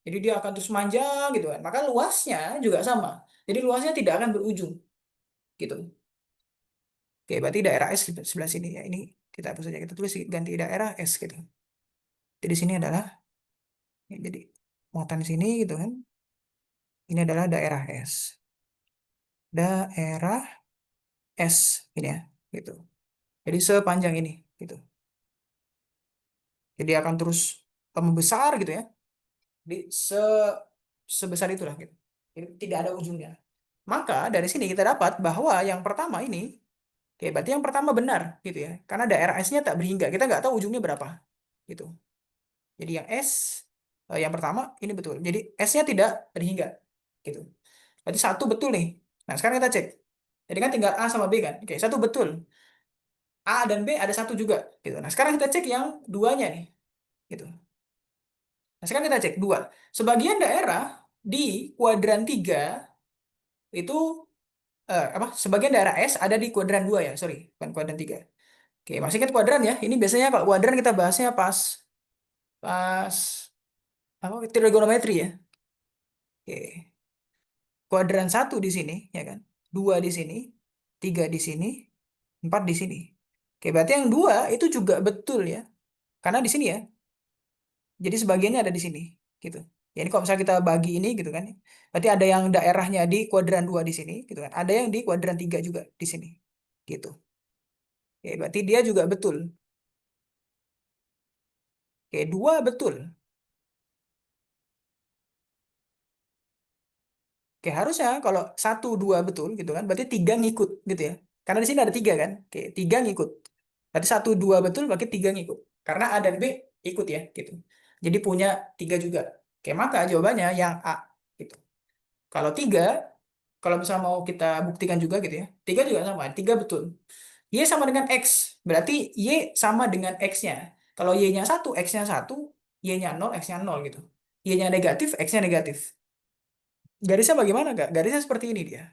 Jadi dia akan terus manjang gitu kan. Maka luasnya juga sama. Jadi luasnya tidak akan berujung gitu. Oke, berarti daerah S di sebelah sini ya. Ini kita hapus saja. Kita tulis ganti daerah S gitu. Jadi sini adalah ya, jadi muatan sini gitu kan. Ini adalah daerah S. Daerah S ini ya gitu. Jadi sepanjang ini gitu. Jadi akan terus membesar gitu ya. Jadi sebesar itulah gitu. Jadi tidak ada ujungnya. Maka dari sini kita dapat bahwa yang pertama ini, oke, berarti yang pertama benar gitu ya. Karena daerah S-nya tak berhingga. Kita nggak tahu ujungnya berapa gitu. Jadi yang S yang pertama ini betul. Jadi S-nya tidak berhingga gitu. Berarti satu betul nih. Nah, sekarang kita cek. Jadi kan tinggal A sama B kan. Oke, satu betul. A dan B ada satu juga gitu. Nah, sekarang kita cek yang duanya nih gitu. Nah, sekarang kita cek dua. Sebagian daerah di kuadran 3 itu apa? Sebagian daerah S ada di kuadran 2 ya, sorry, bukan kuadran 3. Oke, masih ingat kuadran ya? Ini biasanya kalau kuadran kita bahasnya pas pas apa trigonometri ya. Oke. Kuadran satu di sini, ya kan? Dua di sini, tiga di sini, empat di sini. Oke, berarti yang dua itu juga betul ya. Karena di sini ya, jadi sebagiannya ada di sini, gitu. Ya, ini kalau misalnya kita bagi ini gitu kan, berarti ada yang daerahnya di kuadran 2 di sini, gitu kan. Ada yang di kuadran 3 juga di sini, gitu. Oke, berarti dia juga betul. Oke, dua betul. Oke, harusnya kalau satu dua betul gitu kan, berarti tiga ngikut gitu ya. Karena di sini ada tiga kan. Oke, tiga ngikut. Berarti satu dua betul, berarti tiga ngikut. Karena A dan B ikut ya gitu. Jadi punya tiga juga. Oke, maka jawabannya yang A gitu. Kalau tiga, kalau misalnya mau kita buktikan juga gitu ya, tiga juga sama. Tiga betul. Y sama dengan X, berarti Y sama dengan X-nya. Kalau Y-nya satu, X-nya satu, Y-nya nol, X-nya nol gitu. Y-nya negatif, X-nya negatif. Garisnya bagaimana, Kak? Garisnya seperti ini dia.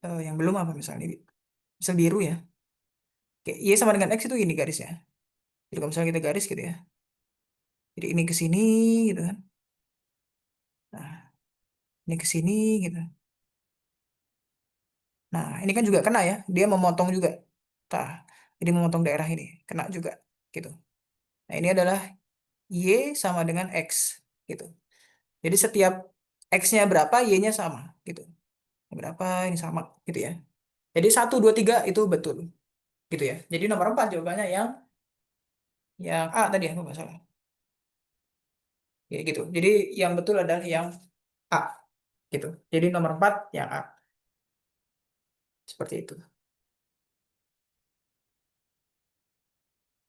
Yang belum apa misalnya? Misal biru ya. Kayak Y sama dengan X itu ini garisnya. Jadi kalau misalnya kita garis gitu ya. Jadi ini ke sini gitu kan. ini ke sini gitu. Nah, ini kan juga kena ya, dia memotong juga. Tah, jadi memotong daerah ini, kena juga gitu. Nah, ini adalah Y sama dengan X gitu. Jadi setiap X-nya berapa, Y-nya sama gitu. Berapa ini sama gitu ya. Jadi 1, 2, 3 itu betul gitu ya. Jadi nomor 4 jawabannya yang A tadi ya, kalau nggak salah. Ya, gitu. Jadi yang betul adalah yang A gitu. Jadi nomor 4 yang A. Seperti itu.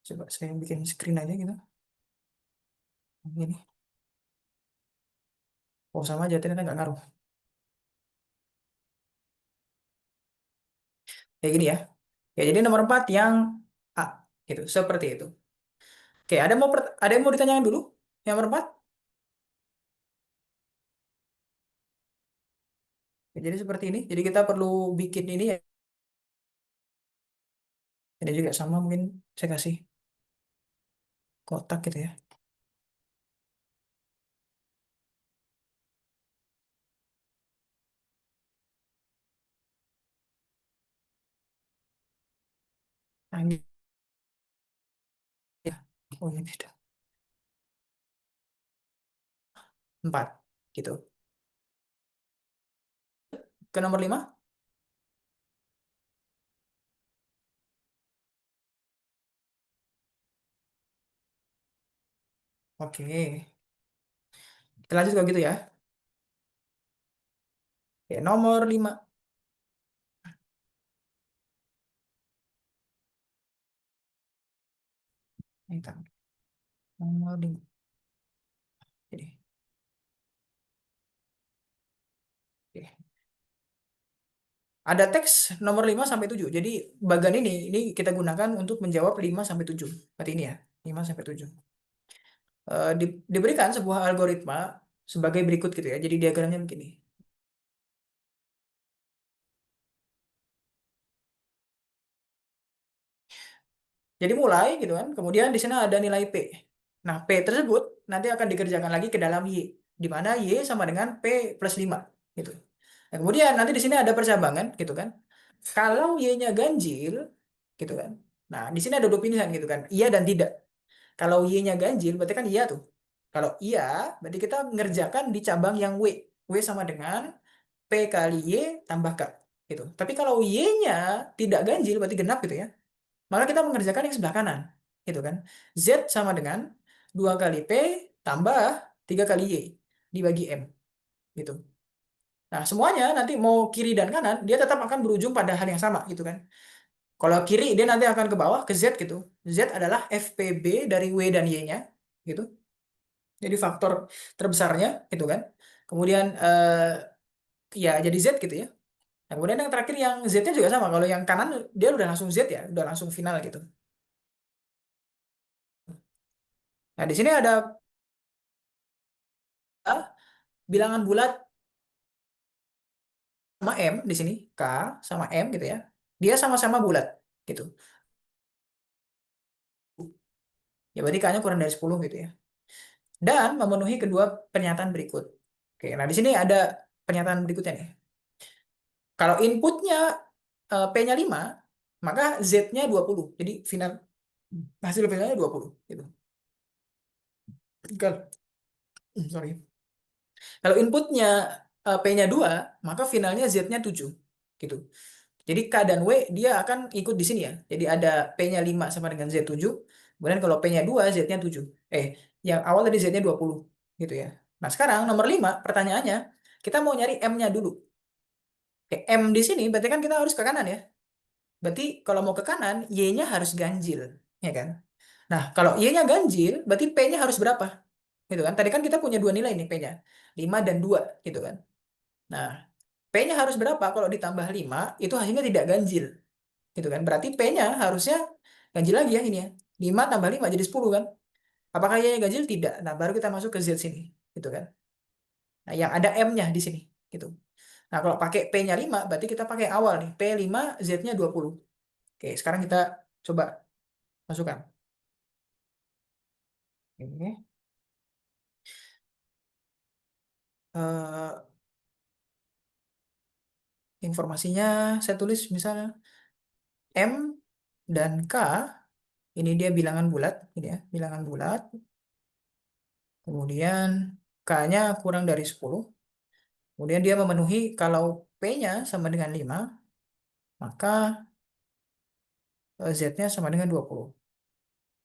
Coba saya bikin screen aja gitu. Ini. Oh sama aja ternyata nggak ngaruh. Kayak gini ya. Ya jadi nomor 4 yang A gitu. Seperti itu. Oke, ada yang mau ditanyakan dulu? Yang nomor 4? Ya, jadi seperti ini. Jadi kita perlu bikin ini ya. Ini juga sama mungkin saya kasih kotak gitu ya. Nah, ini ya. Oh ini beda. 4 gitu. Ke nomor 5. Oke. Kita lanjut kalau gitu ya. Ya, nomor 5. Ini kan. Nomor 5. Jadi, oke. Ada teks nomor 5 sampai 7. Jadi bagian ini kita gunakan untuk menjawab 5 sampai 7. Berarti ini ya, 5 sampai 7. Diberikan sebuah algoritma sebagai berikut gitu ya. Jadi diagramnya begini. Jadi mulai gitu kan. Kemudian di sana ada nilai P. Nah, P tersebut nanti akan dikerjakan lagi ke dalam Y. Di mana Y sama dengan P plus 5 gitu. Nah, kemudian nanti di sini ada percabangan gitu kan. Kalau Y-nya ganjil gitu kan. Nah, di sini ada dua pilihan gitu kan. Iya dan tidak. Kalau Y-nya ganjil berarti kan iya tuh. Kalau iya, berarti kita mengerjakan di cabang yang W. W sama dengan P kali Y tambah K. Gitu. Tapi kalau Y-nya tidak ganjil, berarti genap gitu ya. Maka kita mengerjakan yang sebelah kanan. Gitu kan. Z sama dengan 2 kali P tambah 3 kali Y dibagi M. Gitu. Nah, semuanya nanti mau kiri dan kanan, dia tetap akan berujung pada hal yang sama gitu kan. Kalau kiri dia nanti akan ke bawah ke Z gitu. Z adalah FPB dari W dan Y-nya gitu. Jadi faktor terbesarnya gitu kan. Kemudian ya jadi Z gitu ya. Nah, kemudian yang terakhir yang Z-nya juga sama. Kalau yang kanan dia udah langsung Z ya, udah langsung final gitu. Nah, di sini ada bilangan bulat sama M di sini, K sama M gitu ya. Dia sama-sama bulat gitu. Ya berarti K-nya kurang dari 10 gitu ya. Dan memenuhi kedua pernyataan berikut. Oke, nah di sini ada pernyataan berikutnya nih. Kalau inputnya P-nya 5, maka Z-nya 20. Jadi final hasil finalnya 20 gitu. Kalau sorry. Kalau inputnya P-nya 2, maka finalnya Z-nya 7 gitu. Jadi K dan W dia akan ikut di sini ya. Jadi ada P-nya 5 sama dengan Z7. Kemudian kalau P-nya 2, Z-nya 7. Yang awal tadi Z-nya 20 gitu ya. Nah, sekarang nomor 5 pertanyaannya, kita mau nyari M-nya dulu. M di sini berarti kan kita harus ke kanan ya. Berarti kalau mau ke kanan, Y-nya harus ganjil, ya kan? Nah, kalau Y-nya ganjil, berarti P-nya harus berapa? Gitu kan? Tadi kan kita punya dua nilai nih P-nya. 5 dan 2 gitu kan. Nah, P-nya harus berapa? Kalau ditambah 5 itu hasilnya tidak ganjil. Gitu kan? Berarti P-nya harusnya ganjil lagi ya ini ya. 5 tambah 5 jadi 10 kan? Apakah Y-nya ganjil? Tidak. Nah, baru kita masuk ke Z sini. Gitu kan? Nah, yang ada M-nya di sini. Gitu. Nah, kalau pakai P-nya 5 berarti kita pakai awal nih. P5, Z-nya 20. Oke, sekarang kita coba masukkan. Oke. informasinya saya tulis misalnya M dan K, ini dia bilangan bulat, ini ya, bilangan bulat. Kemudian K-nya kurang dari 10. Kemudian dia memenuhi kalau P-nya sama dengan 5, maka Z-nya sama dengan 20.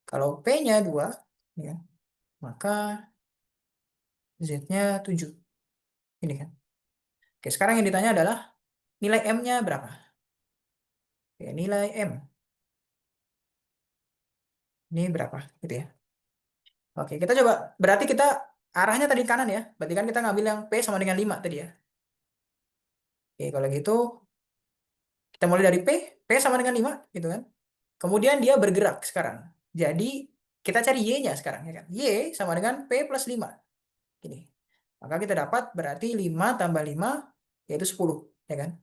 Kalau P-nya 2, ya, maka Z-nya 7. Ini kan. Oke, sekarang yang ditanya adalah nilai M-nya berapa? Oke, nilai M ini berapa gitu ya. Oke, kita coba, berarti kita arahnya tadi kanan ya. Berarti kan kita ngambil yang P sama dengan 5 tadi ya. Oke, kalau gitu kita mulai dari P, P sama dengan 5 gitu kan. Kemudian dia bergerak sekarang. Jadi kita cari Y-nya sekarang ya kan. Y sama dengan P plus 5. Gini. Maka kita dapat berarti 5 tambah 5 yaitu 10 ya kan.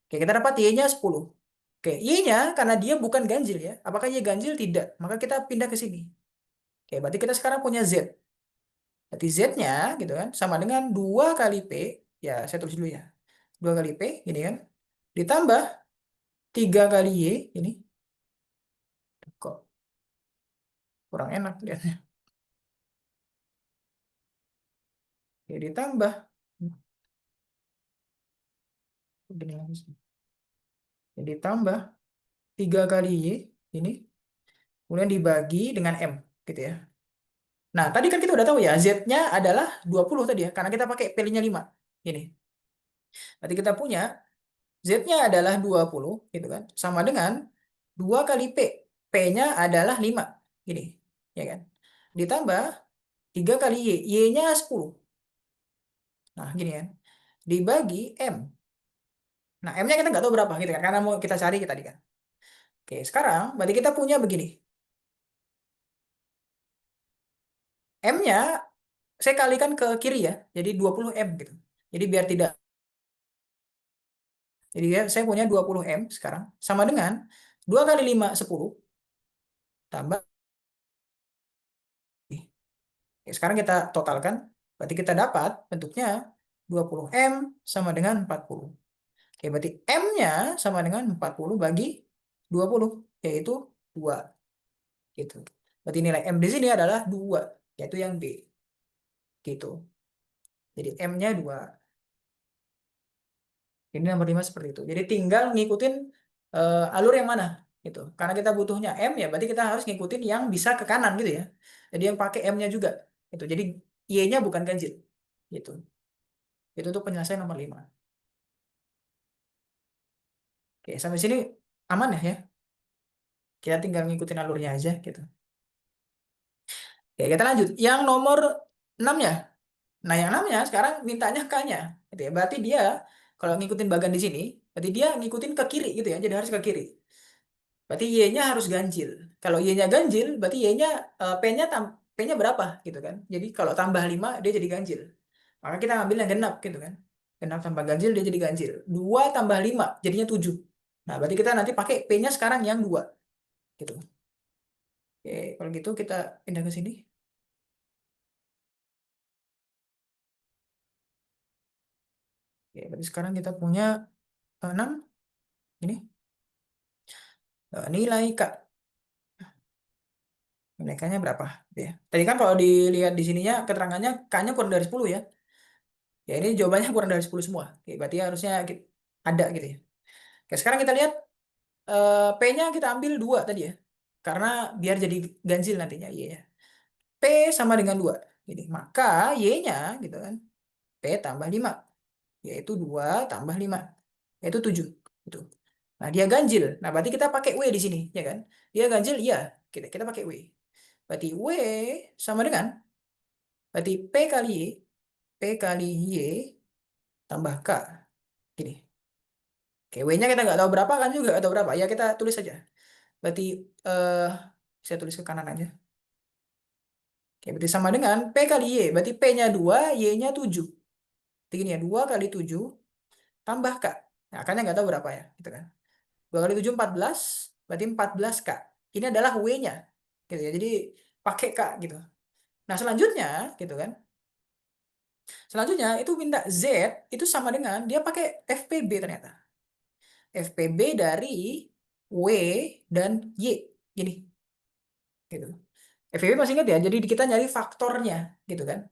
Oke, kita dapat Y-nya 10. Oke, Y-nya karena dia bukan ganjil ya. Apakah Y ganjil? Tidak. Maka kita pindah ke sini. Oke, berarti kita sekarang punya Z. Berarti Z-nya gitu kan sama dengan 2 kali P. Ya, saya tulis dulu ya. 2 kali P ini kan. Ditambah 3 kali Y ini. Kok kurang enak lihatnya. Oke, ditambah. Gini lagi. Jadi tambah 3 kali Y ini. Kemudian dibagi dengan M gitu ya. Nah, tadi kan kita udah tahu ya, Z-nya adalah 20 tadi ya, karena kita pakai pilihnya 5. Ini. Berarti kita punya Z-nya adalah 20 gitu kan. Sama dengan 2 kali P. P-nya adalah 5. Gini, ya kan. Ditambah 3 kali Y. Y-nya 10. Nah, gini kan. Dibagi M. Nah, M-nya kita nggak tahu berapa gitu kan, karena mau kita cari tadi kan. Oke, sekarang berarti kita punya begini. M-nya saya kalikan ke kiri ya. Jadi 20 M gitu. Jadi biar tidak, jadi ya, saya punya 20 M sekarang sama dengan 2 kali 5 10 tambah. Oke, sekarang kita totalkan. Berarti kita dapat bentuknya 20 M sama dengan 40. Oke, berarti M-nya sama dengan 40 bagi 20 yaitu 2 gitu. Berarti nilai M di sini adalah 2 yaitu yang B gitu. Jadi M-nya 2. Ini nomor 5 seperti itu. Jadi tinggal ngikutin alur yang mana gitu. Karena kita butuhnya M ya, berarti kita harus ngikutin yang bisa ke kanan gitu ya. Jadi yang pakai M-nya juga. Gitu. Jadi Y-nya bukan ganjil. Gitu. Itu untuk penyelesaian nomor 5. Oke, sampai sini aman ya, ya. Kita tinggal ngikutin alurnya aja gitu. Oke, kita lanjut. Yang nomor 6 ya. Nah, yang 6 ya sekarang mintanya K-nya. Gitu ya. Berarti dia kalau ngikutin bagan di sini, berarti dia ngikutin ke kiri gitu ya. Jadi harus ke kiri. Berarti Y-nya harus ganjil. Kalau Y-nya ganjil, berarti Y-nya P-nya berapa gitu kan. Jadi kalau tambah 5 dia jadi ganjil. Maka kita ambil yang genap gitu kan. Genap tambah ganjil dia jadi ganjil. 2 tambah 5 jadinya 7. Nah, berarti kita nanti pakai P-nya sekarang yang 2 gitu. Oke, kalau gitu kita pindah ke sini. Oke, berarti sekarang kita punya 6 ini. Nilai K. Nilai K-nya berapa? Ya. Tadi kan kalau dilihat di sininya keterangannya K-nya kurang dari 10 ya. Ya ini jawabannya kurang dari 10 semua. Oke, berarti harusnya ada gitu ya. Oke, sekarang kita lihat P-nya kita ambil 2 tadi ya. Karena biar jadi ganjil nantinya Y ya. P sama dengan 2. Jadi maka Y-nya gitu kan. P tambah 5. Yaitu 2 tambah 5. Yaitu 7. Gitu. Nah dia ganjil. Nah berarti kita pakai W di sini. Ya kan. Dia ganjil iya. Kita pakai W. Berarti W sama dengan. Berarti P kali Y. P kali Y tambah K. Gini. Oke, W-nya kita nggak tahu berapa kan juga nggak tahu berapa. Ya kita tulis saja. Berarti eh saya tulis ke kanan aja. Oke, berarti sama dengan P kali Y. Berarti P-nya 2, Y-nya 7. Berarti gini ya, 2 kali 7 tambah K. Nah, akarnya nggak tahu berapa ya. Gitu kan. 2 kali 7, 14. Berarti 14K. Ini adalah W-nya. Gitu ya. Jadi pakai K gitu. Nah, selanjutnya gitu kan. Selanjutnya itu minta Z itu sama dengan dia pakai FPB ternyata. FPB dari W dan Y. Gini, gitu. FPB masih ingat ya, jadi kita nyari faktornya, gitu kan.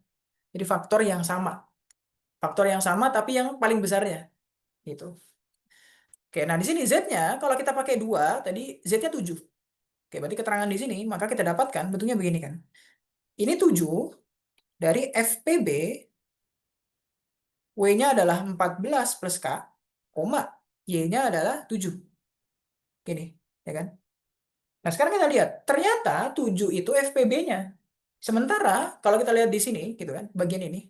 Jadi faktor yang sama. Faktor yang sama tapi yang paling besarnya, gitu. Oke, nah di sini Z-nya, kalau kita pakai 2, tadi Z-nya 7. Oke, berarti keterangan di sini, maka kita dapatkan bentuknya begini kan. Ini 7 dari FPB, W-nya adalah 14 plus K, koma, Y-nya adalah 7. Gini, ya kan? Nah, sekarang kita lihat, ternyata 7 itu FPB-nya. Sementara, kalau kita lihat di sini, gitu kan, bagian ini,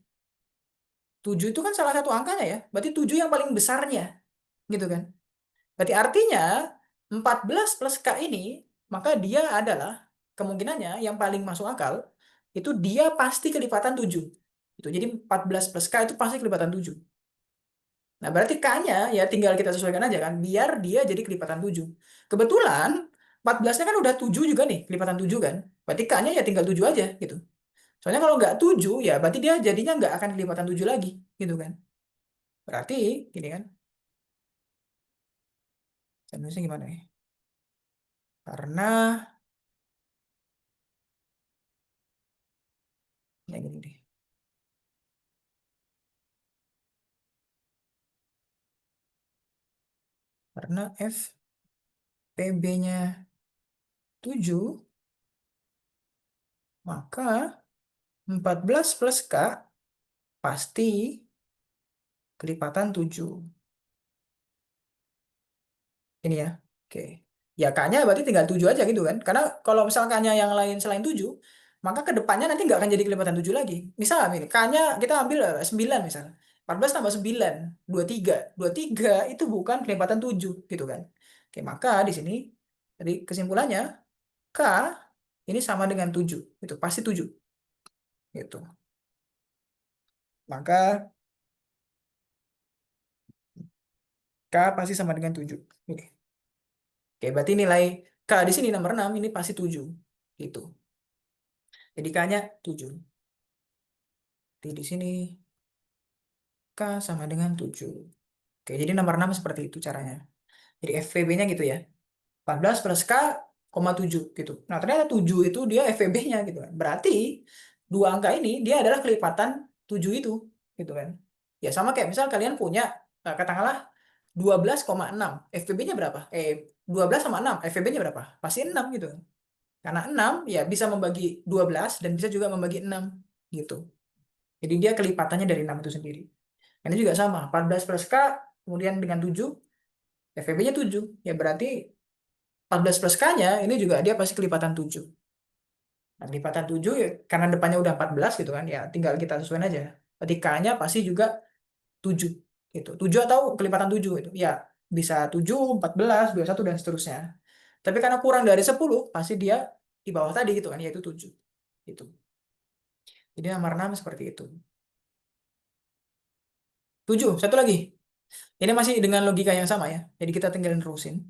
7 itu kan salah satu angkanya ya, berarti 7 yang paling besarnya, gitu kan. Berarti artinya, 14 plus K ini, maka dia adalah, kemungkinannya yang paling masuk akal, itu dia pasti kelipatan 7. Itu, jadi 14 plus K itu pasti kelipatan 7. Nah, berarti K-nya ya tinggal kita sesuaikan aja kan, biar dia jadi kelipatan 7. Kebetulan 14-nya kan udah 7 juga nih, kelipatan 7 kan. Berarti K-nya ya tinggal 7 aja gitu. Soalnya kalau nggak 7 ya berarti dia jadinya nggak akan kelipatan 7 lagi gitu kan. Berarti gini kan, saya nulisnya gimana nih? Karena ya gini deh. Karena FPB-nya 7, maka 14 plus K pasti kelipatan 7. Ini ya. Oke. Ya K-nya berarti tinggal 7 aja gitu kan. Karena kalau misalnya K-nya yang lain selain 7, maka ke depannya nanti nggak akan jadi kelipatan 7 lagi. Misal ini, K-nya kita ambil 9 misalnya. 14 tambah 9, 23. 23 itu bukan kelipatan 7 gitu kan. Oke, maka di sini jadi kesimpulannya K ini sama dengan 7. Itu pasti 7 gitu. Maka K pasti sama dengan 7. Oke, berarti nilai K di sini nomor 6 ini pasti 7 gitu. Jadi K-nya 7. Jadi di sini K sama dengan 7. Oke, jadi nomor 6 seperti itu caranya. Jadi FVB-nya gitu ya. 14 plus K, koma 7 gitu. Nah, ternyata 7 itu dia FVB-nya gitu kan. Berarti dua angka ini dia adalah kelipatan 7 itu gitu kan. Ya sama kayak misal kalian punya katakanlah 12,6. FVB-nya berapa? 12 sama 6, FVB-nya berapa? Pasti 6 gitu kan. Karena 6 ya bisa membagi 12 dan bisa juga membagi 6 gitu. Jadi dia kelipatannya dari 6 itu sendiri. Ini juga sama, 14 plus K, kemudian dengan 7, FVB-nya 7. Ya berarti 14 plus K-nya ini juga dia pasti kelipatan 7. Nah, kelipatan 7 ya, karena depannya udah 14 gitu kan, ya tinggal kita sesuaiin aja. Berarti K-nya pasti juga 7. Gitu. 7 atau kelipatan 7 itu. Ya bisa 7, 14, 21, dan seterusnya. Tapi karena kurang dari 10, pasti dia di bawah tadi gitu kan, yaitu 7. Gitu. Jadi nomor 6 seperti itu. 7, satu lagi. Ini masih dengan logika yang sama ya. Jadi kita tinggal nerusin.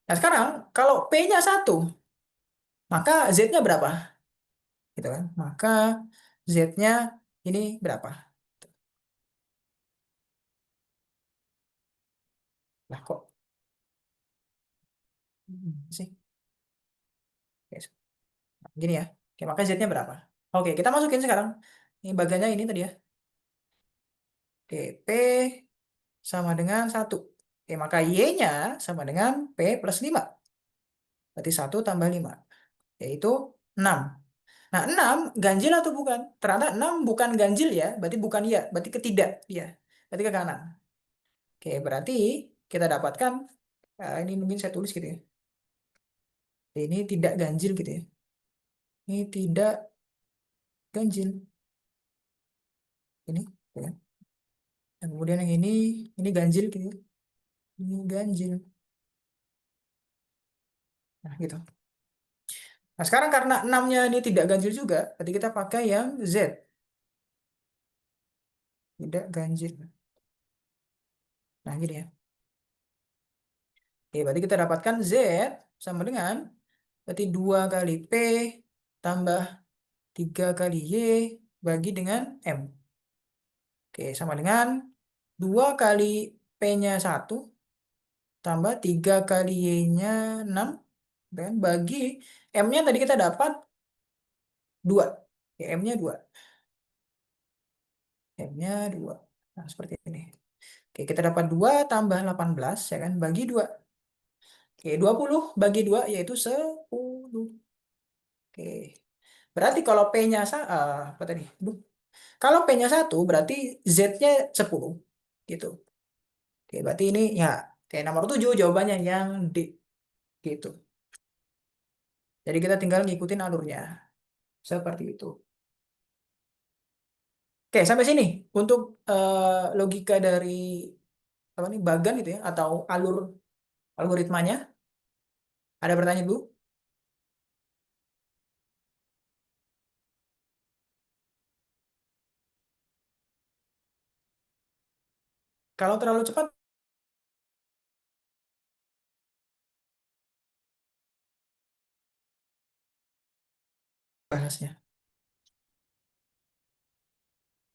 Nah, sekarang kalau P-nya 1, maka Z-nya berapa? Gitu kan? Maka Z-nya ini berapa? Lah kok sih? Oke, gini ya. Oke, maka Z-nya berapa? Oke, kita masukin sekarang. Ini bagiannya ini tadi ya. Oke, P sama dengan 1. Oke, maka Y-nya sama dengan P plus 5. Berarti 1 tambah 5. Yaitu 6. Nah, 6 ganjil atau bukan? Ternyata 6 bukan ganjil ya, berarti bukan iya, berarti ketidak ya. Berarti ke kanan. Oke, berarti kita dapatkan ini mungkin saya tulis gitu ya. Ini tidak ganjil gitu ya. Ini tidak ganjil. Ini ya. Dan kemudian yang ini ganjil gitu ya. Ini ganjil. Nah, gitu. Nah, sekarang karena 6-nya ini tidak ganjil juga, berarti kita pakai yang Z. Tidak ganjil. Nah, gini ya. Oke, berarti kita dapatkan Z sama dengan berarti 2 kali P tambah 3 kali Y bagi dengan M. Oke, sama dengan 2 kali P-nya 1 tambah 3 kali Y-nya 6 dan bagi M-nya tadi kita dapat 2. Ya, M-nya 2. M-nya 2. Nah, seperti ini. Oke, kita dapat 2 tambah 18 ya kan bagi 2. Oke, 20 bagi 2 yaitu 10. Oke. Berarti kalau P-nya apa tadi? Aduh. Kalau P-nya 1 berarti Z-nya 10. Gitu. Oke, berarti ini ya oke, nomor 7 jawabannya yang D gitu. Jadi kita tinggal ngikutin alurnya. Seperti itu. Oke, sampai sini untuk logika dari apa nih bagan itu ya atau alur algoritmanya. Ada pertanyaan Bu? Kalau terlalu cepat bahasnya.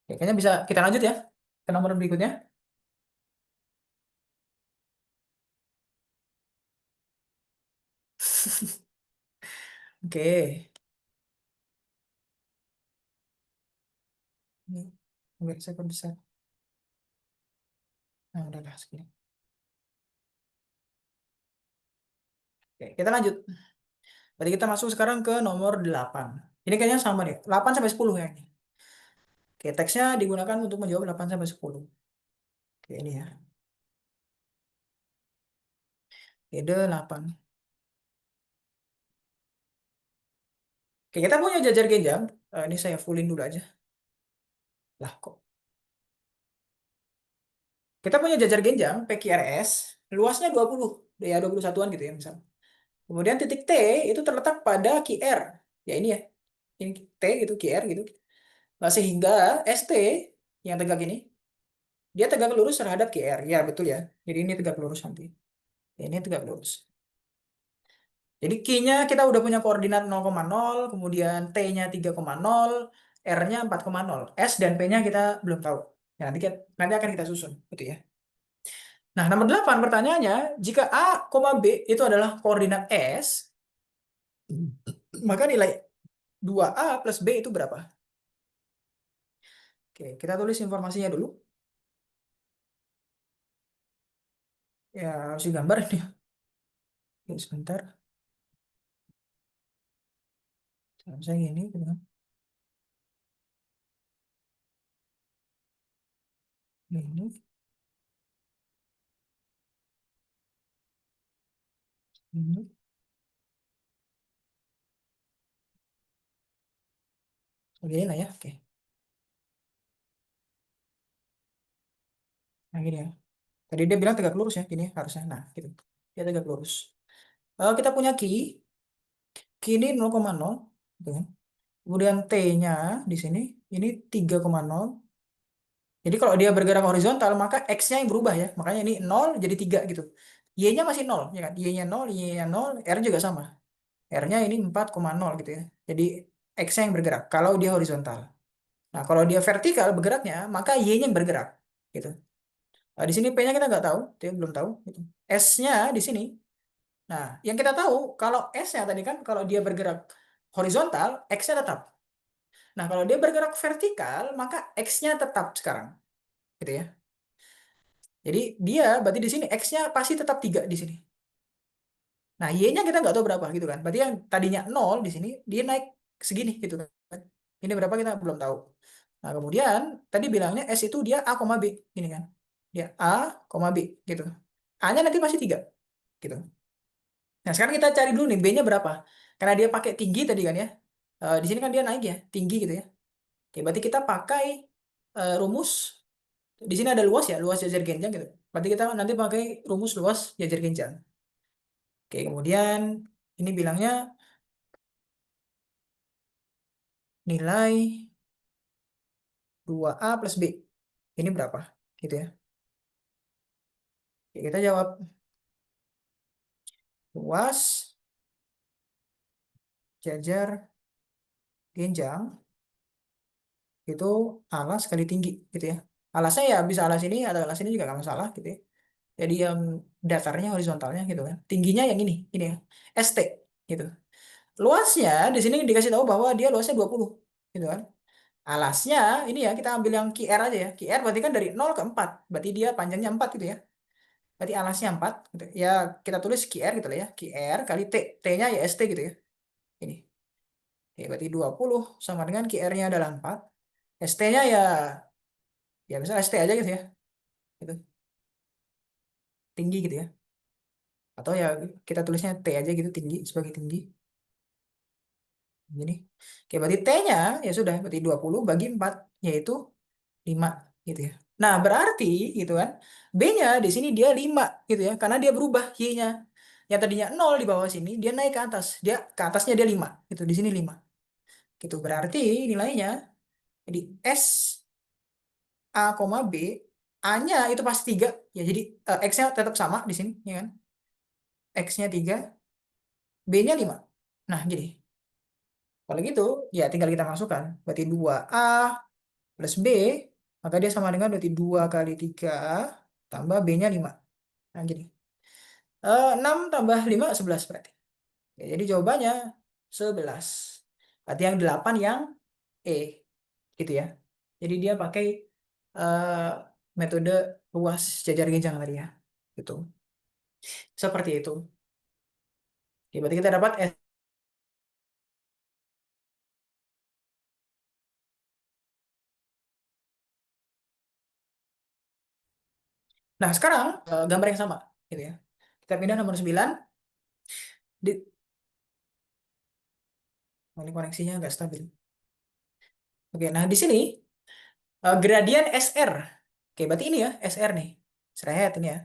Oke, kayaknya bisa kita lanjut ya ke nomor berikutnya. Oke. Ini nggak saya besar. Nah, udahlah segini. Oke, kita lanjut. Berarti kita masuk sekarang ke nomor 8. Ini kayaknya sama nih. 8 sampai 10 ya ini. Oke, teksnya digunakan untuk menjawab 8 sampai 10. Oke, ini ya. Oke, 8. Oke, kita punya jajar genjang. Ini saya fullin dulu aja. Lah kok. Kita punya jajar genjang PQRS. Luasnya 20. Ya 21 satuan gitu ya misal. Kemudian titik T itu terletak pada QR. Ya ini ya. Ini T gitu, QR gitu. Nah, sehingga ST yang tegak ini, dia tegak lurus terhadap QR. Ya betul ya. Jadi ini tegak lurus nanti. Ini tegak lurus. Jadi Q-nya kita udah punya koordinat 0,0, kemudian T-nya 3,0, R-nya 4,0. S dan P-nya kita belum tahu. Ya, nanti akan kita susun, gitu ya. Nah, nomor 8 pertanyaannya, jika A, B itu adalah koordinat S, maka nilai 2A plus B itu berapa? Oke, kita tulis informasinya dulu. Ya, harus digambar nih. Oke, sebentar. Saya gini, gitu kan. Ini, ini. Oke, lah ya. Oke. Nah, gini ya. Tadi dia bilang tegak lurus ya, gini harusnya. Nah, gitu. Dia tegak lurus. Kita punya Ki ini 0,0, gitu kan. Kemudian T-nya di sini, ini 3,0. Jadi kalau dia bergerak horizontal, maka X-nya yang berubah ya. Makanya ini 0 jadi 3 gitu. Y-nya masih 0, ya kan? Y-nya 0, Y-nya 0, R juga sama. R-nya ini 4,0 gitu ya. Jadi X-nya yang bergerak kalau dia horizontal. Nah, kalau dia vertikal bergeraknya, maka Y-nya yang bergerak gitu. Nah, di sini P-nya kita nggak tahu, dia belum tahu gitu. S-nya di sini. Nah, yang kita tahu kalau S-nya tadi kan kalau dia bergerak horizontal, X-nya tetap. Nah, kalau dia bergerak vertikal, maka X-nya tetap sekarang, gitu ya. Jadi dia berarti di sini X-nya pasti tetap 3 di sini. Nah, Y-nya kita nggak tahu berapa gitu kan. Berarti yang tadinya 0 di sini, dia naik segini gitu kan. Ini berapa kita belum tahu. Nah, kemudian tadi bilangnya S itu dia A, B. Gini kan. Dia A, B gitu. A-nya nanti masih 3 gitu. Nah, sekarang kita cari dulu nih B-nya berapa. Karena dia pakai tinggi tadi kan ya. Di sini kan dia naik ya, tinggi gitu ya. Oke, berarti kita pakai rumus. Di sini ada luas ya, luas jajar genjang gitu. Berarti kita nanti pakai rumus luas jajar genjang. Oke, kemudian ini bilangnya nilai 2A plus B. Ini berapa? Gitu ya. Oke, kita jawab luas jajar genjang itu alas kali tinggi gitu ya. Alasnya ya bisa alas ini atau alas ini juga nggak masalah gitu ya. Jadi yang datarnya horizontalnya gitu kan. Tingginya yang ini ya. ST gitu. Luasnya di sini dikasih tahu bahwa dia luasnya 20 gitu kan. Alasnya ini ya kita ambil yang QR aja ya. QR berarti kan dari 0 ke 4. Berarti dia panjangnya 4 gitu ya. Berarti alasnya 4 gitu. Ya kita tulis QR gitu lah ya. QR kali T. T-nya ya ST gitu ya. Ini. Oke, berarti 20 sama dengan QR-nya adalah 4. ST-nya ya misalnya ST aja gitu ya. Gitu. Tinggi gitu ya. Atau ya kita tulisnya T aja gitu tinggi sebagai tinggi. Gini. Oke, berarti T-nya ya sudah berarti 20 bagi 4 yaitu 5 gitu ya. Nah, berarti gitu kan. B-nya di sini dia 5 gitu ya karena dia berubah Y-nya. Yang tadinya 0 di bawah sini dia naik ke atas. Dia ke atasnya dia 5 gitu. Di sini 5. Gitu. Berarti nilainya jadi S A, B A-nya itu pasti 3 ya. Jadi X-nya tetap sama di sini ya kan. X-nya 3, B-nya 5. Nah, gini. Kalau gitu, ya tinggal kita masukkan. Berarti 2A plus B, maka dia sama dengan berarti 2 kali 3 tambah B-nya 5. Nah, gini. 6 tambah 5, 11 berarti. Ya, jadi jawabannya 11. Berarti yang 8 yang E. Gitu ya. Jadi dia pakai eh, metode ruas jajar genjang tadi ya. Gitu. Seperti itu. Oke, berarti kita dapat S. Nah, sekarang gambar yang sama. Gitu ya. Kita pindah nomor 9. Di, oh, ini koneksinya agak stabil. Oke, nah di sini gradien SR. Oke, berarti ini ya SR nih. Seret ini ya.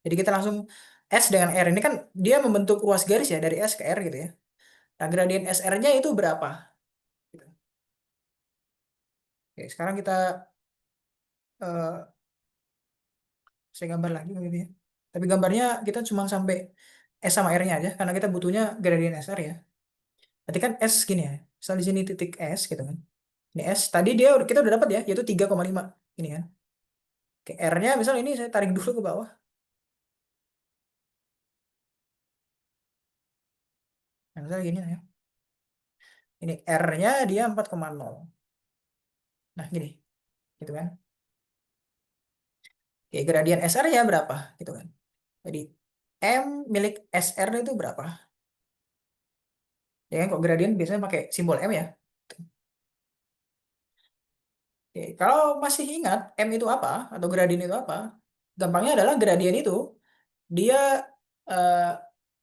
Jadi kita langsung S dengan R ini kan dia membentuk ruas garis ya dari S ke R gitu ya. Nah, gradien SR-nya itu berapa? Gitu. Oke, sekarang kita eh, saya gambar lagi gitu ya. Tapi gambarnya kita cuma sampai S sama R-nya aja karena kita butuhnya gradien SR ya. Berarti kan S gini ya. Misal di sini titik S gitu kan. Ini S tadi kita udah dapat ya yaitu 3,5 ini kan. Oke, R-nya misal ini saya tarik dulu ke bawah. Nah, misal gini ya. Ini R-nya dia 4,0. Nah, gini, gitu kan. Oke, gradien SR-nya berapa? Gitu kan. Jadi, M milik SR itu berapa? Ya kan, kok gradien biasanya pakai simbol M ya. Oke, kalau masih ingat M itu apa, atau gradien itu apa, gampangnya adalah gradien itu, dia eh,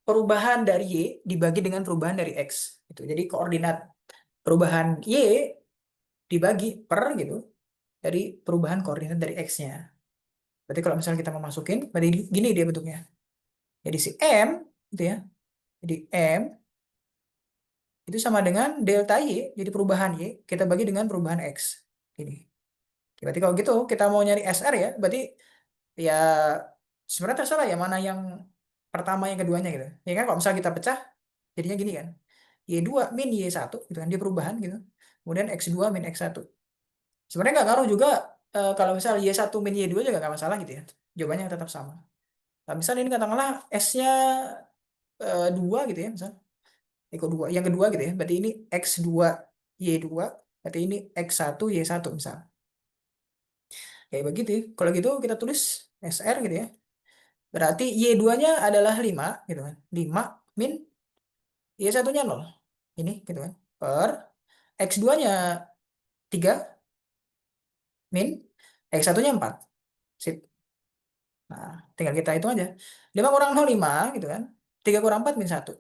perubahan dari Y dibagi dengan perubahan dari X. Gitu. Jadi, koordinat perubahan Y dibagi per gitu, dari perubahan koordinat dari X-nya. Berarti kalau misalnya kita mau masukin, berarti gini dia bentuknya. Jadi si M gitu ya. Jadi M itu sama dengan delta Y, jadi perubahan Y kita bagi dengan perubahan X. Ini. Berarti kalau gitu kita mau nyari SR ya, berarti ya sebenarnya terserah ya mana yang pertama yang keduanya gitu. Ya kan kalau misalnya kita pecah jadinya gini kan. Y2 min Y1 gitu kan dia perubahan gitu. Kemudian X2 min X1. Sebenarnya nggak ngaruh juga kalau misalnya Y1 min Y2 juga nggak masalah gitu ya. Jawabannya tetap sama. Nah, misalnya ini katakanlah S-nya 2 gitu ya misal. Kok 2 yang kedua gitu ya berarti ini X2 Y2 berarti ini X1 Y1 misal kayak begitu ya. Kalau gitu kita tulis SR gitu ya berarti Y2 nya adalah 5 gitu kan 5 min Y1 nya 0 ini gitu kan per X2 nya 3 min X1 nya 4 sip. Nah tinggal kita hitung aja 5 kurang 0 5 gitu kan 3 kurang 4 min 1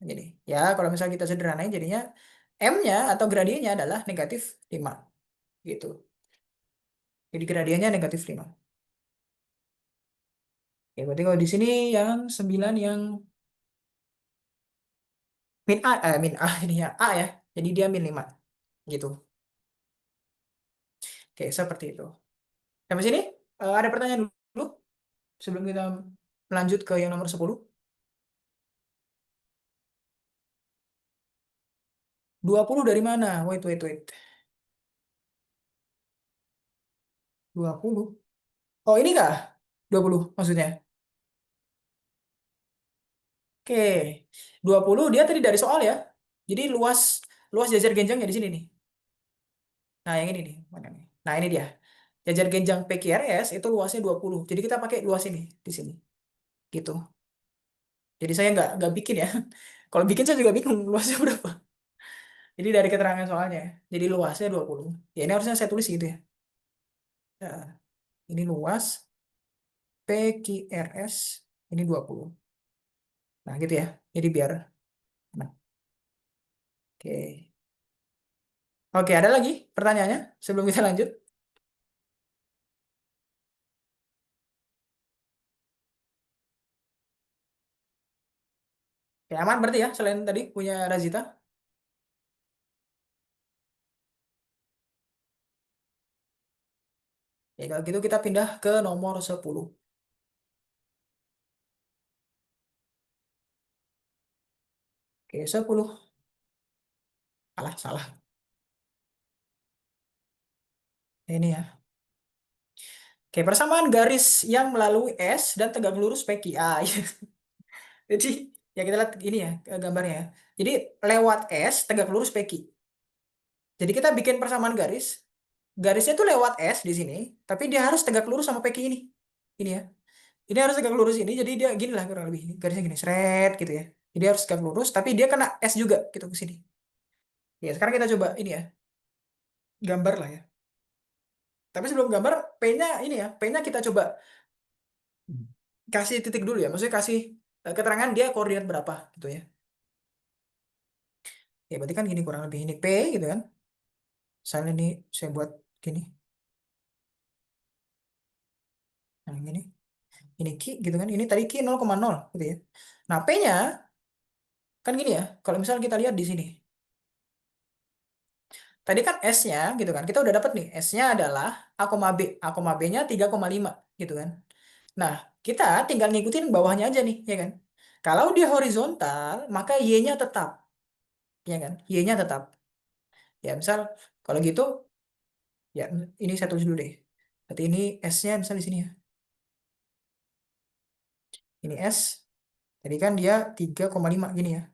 jadi ya kalau misalnya kita sederhanain jadinya M-nya atau gradiennya adalah negatif 5 gitu. Jadi gradiennya negatif 5. Ya, berarti kalau di sini yang 9 yang min A ini ya A ya. Jadi dia min 5 gitu. Oke, seperti itu. Sampai sini ada pertanyaan dulu sebelum kita lanjut ke yang nomor 10. 20 dari mana? Wait, wait, wait. 20. Oh, ini enggak? 20 maksudnya. Oke. 20 dia tadi dari soal ya. Jadi luas luas jajar genjangnya di sini nih. Nah, yang ini nih. Mana nih? Nah, ini dia. Jajar genjang PQRS itu luasnya 20. Jadi kita pakai luas ini di sini. Gitu. Jadi saya nggak bikin ya. Kalau bikin saya juga bingung luasnya berapa. Jadi dari keterangan soalnya. Jadi luasnya 20. Ya ini harusnya saya tulis gitu ya. Ya, ini luas PQRS ini 20. Nah, gitu ya. Jadi biar nah, oke. Oke, ada lagi pertanyaannya sebelum kita lanjut? Ya, aman berarti ya selain tadi punya Razita. Ya, kalau gitu kita pindah ke nomor 10. Oke, 10. Salah, salah. Ini ya. Oke, persamaan garis yang melalui S dan tegak lurus PQA. Jadi, ya kita lihat ini ya gambarnya ya. Jadi, lewat S tegak lurus PQ. Jadi kita bikin persamaan garis. Garisnya tuh lewat S di sini, tapi dia harus tegak lurus sama PQ ini. Ini ya. Ini harus tegak lurus ini, jadi dia gini lah kurang lebih. Garisnya gini, seret gitu ya. Jadi harus tegak lurus, tapi dia kena S juga gitu ke sini. Ya, sekarang kita coba ini ya, gambar lah ya. Tapi sebelum gambar, P-nya ini ya, P-nya kita coba kasih titik dulu ya. Maksudnya kasih keterangan dia koordinat berapa gitu ya. Ya berarti kan gini kurang lebih ini P gitu kan. Misalnya ini saya buat gini. Nah, ini Q gitu kan. Ini tadi Q 0,0 gitu ya. Nah, P-nya kan gini ya. Kalau misalnya kita lihat di sini. Tadi kan S-nya gitu kan. Kita udah dapat nih. S-nya adalah A, B. A, B-nya 3,5 gitu kan. Nah, kita tinggal ngikutin bawahnya aja nih, ya kan. Kalau dia horizontal, maka Y-nya tetap, ya kan. Y-nya tetap. Ya, misal kalau gitu, ya ini saya tulis dulu deh. Berarti ini S-nya misal di sini ya. Ini S, tadi kan dia 3,5 gini ya.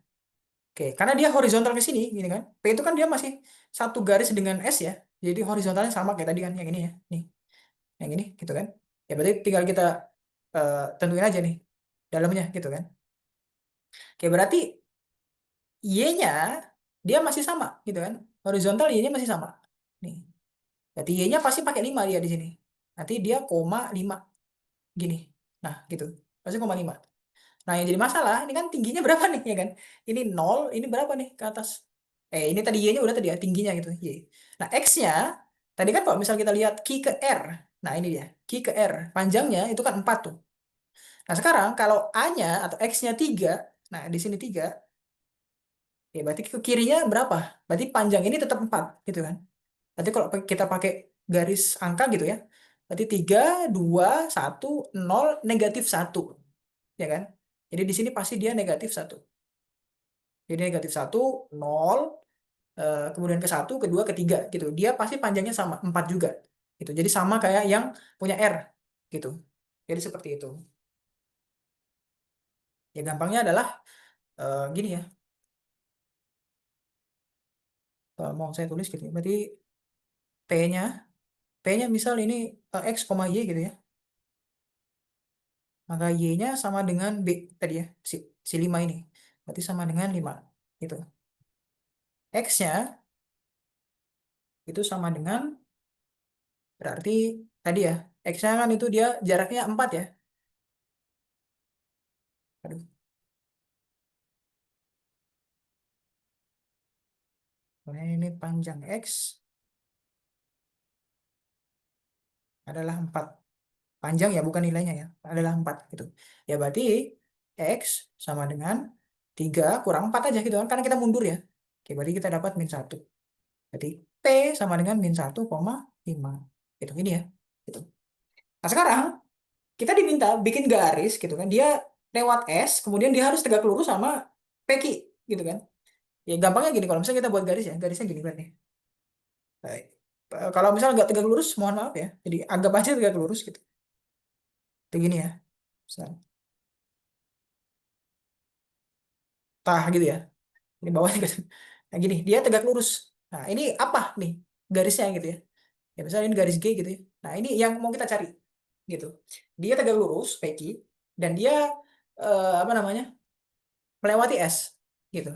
Oke, karena dia horizontal ke sini, gini kan. P itu kan dia masih satu garis dengan S ya. Jadi horizontalnya sama kayak tadi kan, yang ini ya. Nih, yang ini gitu kan. Ya berarti tinggal kita tentuin aja nih dalamnya gitu kan. Oke, berarti Y-nya dia masih sama gitu kan. Horizontal Y-nya masih sama. Nih. Berarti Y-nya pasti pakai 5 dia di sini. Nanti dia koma 5 gini. Nah, gitu. Pasti koma 5. Nah, yang jadi masalah ini kan tingginya berapa nih ya kan? Ini nol, ini berapa nih ke atas? Ini tadi Y-nya udah tadi ya tingginya gitu, Y. Nah, X-nya tadi kan kalau misal kita lihat Q ke R. Nah, ini dia. Q ke R. Panjangnya itu kan 4 tuh. Nah, sekarang kalau A-nya atau X-nya 3, nah di sini 3, ya berarti ke kirinya berapa? Berarti panjang ini tetap 4 gitu kan. Berarti kalau kita pakai garis angka gitu ya. Berarti 3, 2, 1, 0, negatif 1. Ya kan? Jadi di sini pasti dia negatif 1. Jadi negatif 1, 0, kemudian ke 1, kedua, ketiga gitu. Dia pasti panjangnya sama 4 juga. Gitu. Jadi sama kayak yang punya R gitu. Jadi seperti itu. Ya gampangnya adalah gini ya. Mau saya tulis gitu ya. Berarti P-nya P-nya misal ini X, Y gitu ya. Maka Y-nya sama dengan B tadi ya, si 5 ini. Berarti sama dengan 5 gitu. X-nya itu sama dengan berarti tadi ya, X-nya kan itu dia jaraknya 4 ya. Aduh, nah ini panjang X adalah 4. Panjang ya, bukan nilainya ya. Adalah 4 gitu. Ya berarti X sama dengan 3 kurang 4 aja gitu kan. Karena kita mundur ya. Oke, berarti kita dapat -1. Berarti P sama dengan -1,5. Gitu, ini ya. Gitu. Nah sekarang kita diminta bikin garis gitu kan. Dia lewat S, kemudian dia harus tegak lurus sama PQ gitu kan. Ya gampangnya gini, kalau misalnya kita buat garis ya, garisnya gini berarti. Baik. Kalau misal nggak tegak lurus, mohon maaf ya. Jadi anggap aja tegak lurus gitu. Kayak gini ya. Misal, tah gitu ya. Ini bawahnya gitu. Nah gini, dia tegak lurus. Nah ini apa nih garisnya gitu ya. Ya misalnya ini garis G gitu ya. Nah ini yang mau kita cari gitu. Dia tegak lurus, PQ, dan dia apa namanya melewati S gitu.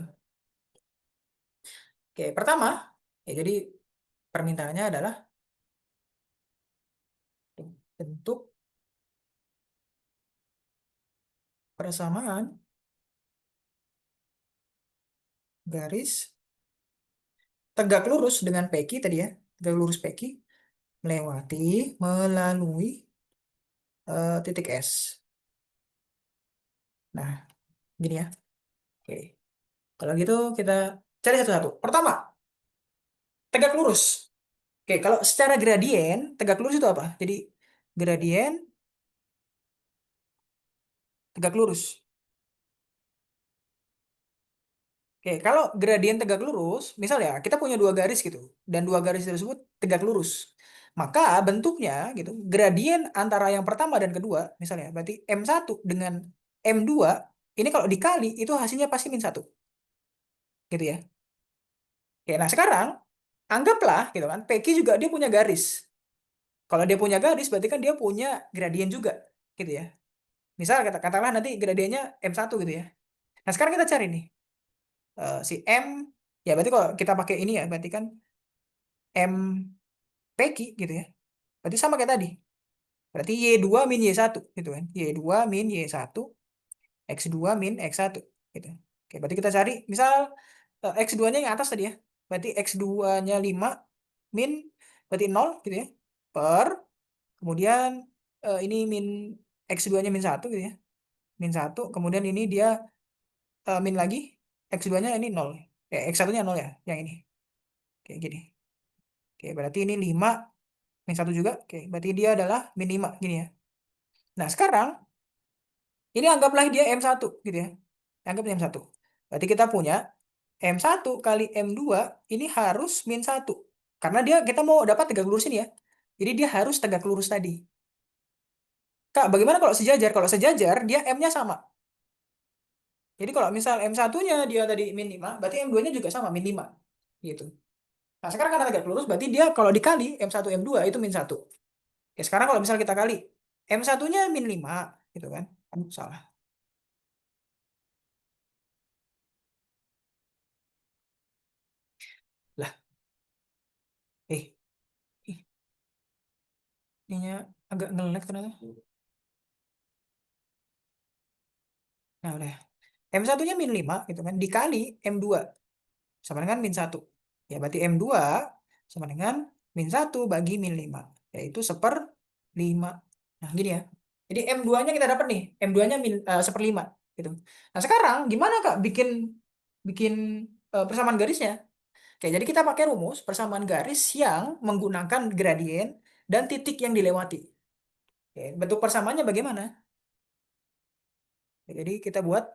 Oke, pertama, ya jadi permintaannya adalah bentuk persamaan garis tegak lurus dengan PQ tadi ya, tegak lurus PQ melalui titik S. Nah, gini ya. Oke. Kalau gitu kita cari satu-satu. Pertama, tegak lurus. Oke, kalau secara gradien, tegak lurus itu apa? Jadi gradien tegak lurus. Oke, kalau gradien tegak lurus, misal ya kita punya dua garis gitu, dan dua garis tersebut tegak lurus, maka bentuknya gitu, gradien antara yang pertama dan kedua, misalnya berarti M1 dengan M2, ini kalau dikali itu hasilnya pasti min satu, gitu ya. Oke, nah sekarang anggaplah gitu kan, PQ juga dia punya garis. Kalau dia punya garis, berarti kan dia punya gradien juga, gitu ya. Misal katakanlah nanti gradiennya M1 gitu ya. Nah sekarang kita cari nih si M, ya berarti kalau kita pakai ini ya, berarti kan M PQ gitu ya. Berarti sama kayak tadi. Berarti Y2 min Y1 gitu kan. Y2 min Y1, X2 min X1 gitu. Oke, berarti kita cari misal X2-nya yang atas tadi ya. Berarti X2-nya 5 min berarti 0 gitu ya. Per kemudian ini min X2-nya min 1 gitu ya. Min 1, kemudian ini dia min lagi X2-nya ini 0. X1-nya 0 ya, yang ini. Kayak gini. Oke, berarti ini 5 min 1 juga. Oke, berarti dia adalah min 5 gini ya. Nah, sekarang ini anggaplah dia M1 gitu ya. Anggap M1. Berarti kita punya M1 kali M2 ini harus min 1. Karena dia kita mau dapat tegak lurus ini ya. Jadi dia harus tegak lurus tadi. Kak, bagaimana kalau sejajar? Kalau sejajar dia M-nya sama. Jadi kalau misal M1-nya dia tadi min 5, berarti M2-nya juga sama min 5. Gitu. Nah, sekarang karena tegak lurus berarti dia kalau dikali M1 M2 itu min 1. Ya, sekarang kalau misal kita kali M1-nya min 5 gitu kan. Aduh, salah. Lah, eh, ih, ininya agak nge-lag ternyata. Nah, udah. M1-nya min 5 gitu kan dikali M2 sama dengan min 1. Ya berarti M2 sama dengan min 1 bagi min 5, yaitu 1/5. Nah, gini ya. Jadi M2-nya kita dapat nih. M2-nya 1/5 gitu. Nah, sekarang gimana Kak bikin bikin persamaan garisnya? Oke, jadi kita pakai rumus persamaan garis yang menggunakan gradien dan titik yang dilewati. Oke, bentuk persamaannya bagaimana? Oke, jadi kita buat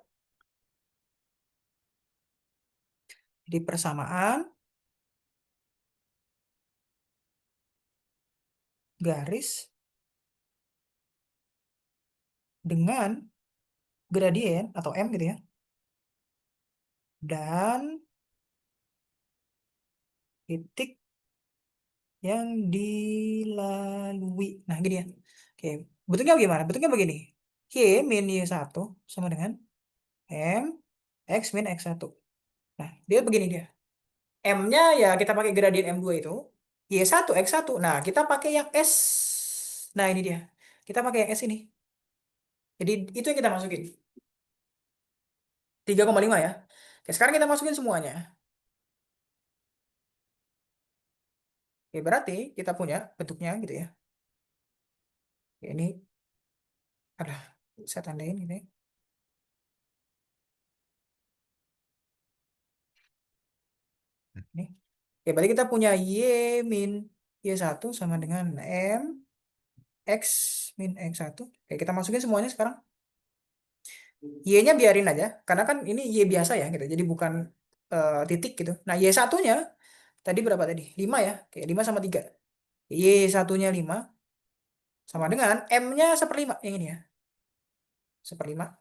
jadi persamaan garis dengan gradien atau M gitu ya, dan titik yang dilalui. Nah, gini ya. Oke, bentuknya bagaimana? Bentuknya begini. Y min Y1 sama dengan M X min X1. Nah, dia begini dia. M-nya ya kita pakai gradien M2 itu. Y1 X1. Nah, kita pakai yang S. Nah, ini dia. Kita pakai yang S ini. Jadi, itu yang kita masukin. 3,5 ya. Oke, sekarang kita masukin semuanya. Oke, berarti kita punya bentuknya gitu ya. Oke, ini ada saya tandain gitu ya. Ini. Oke, berarti kita punya Y min Y1 sama dengan M X min X1. Oke, kita masukin semuanya sekarang. Y-nya biarin aja, karena kan ini Y biasa ya gitu. Jadi bukan titik gitu. Nah, Y1-nya Tadi berapa tadi? 5 ya? Oke, 5 sama 3. Y satunya 5 sama dengan M-nya seperlima yang ini ya. Seperlima.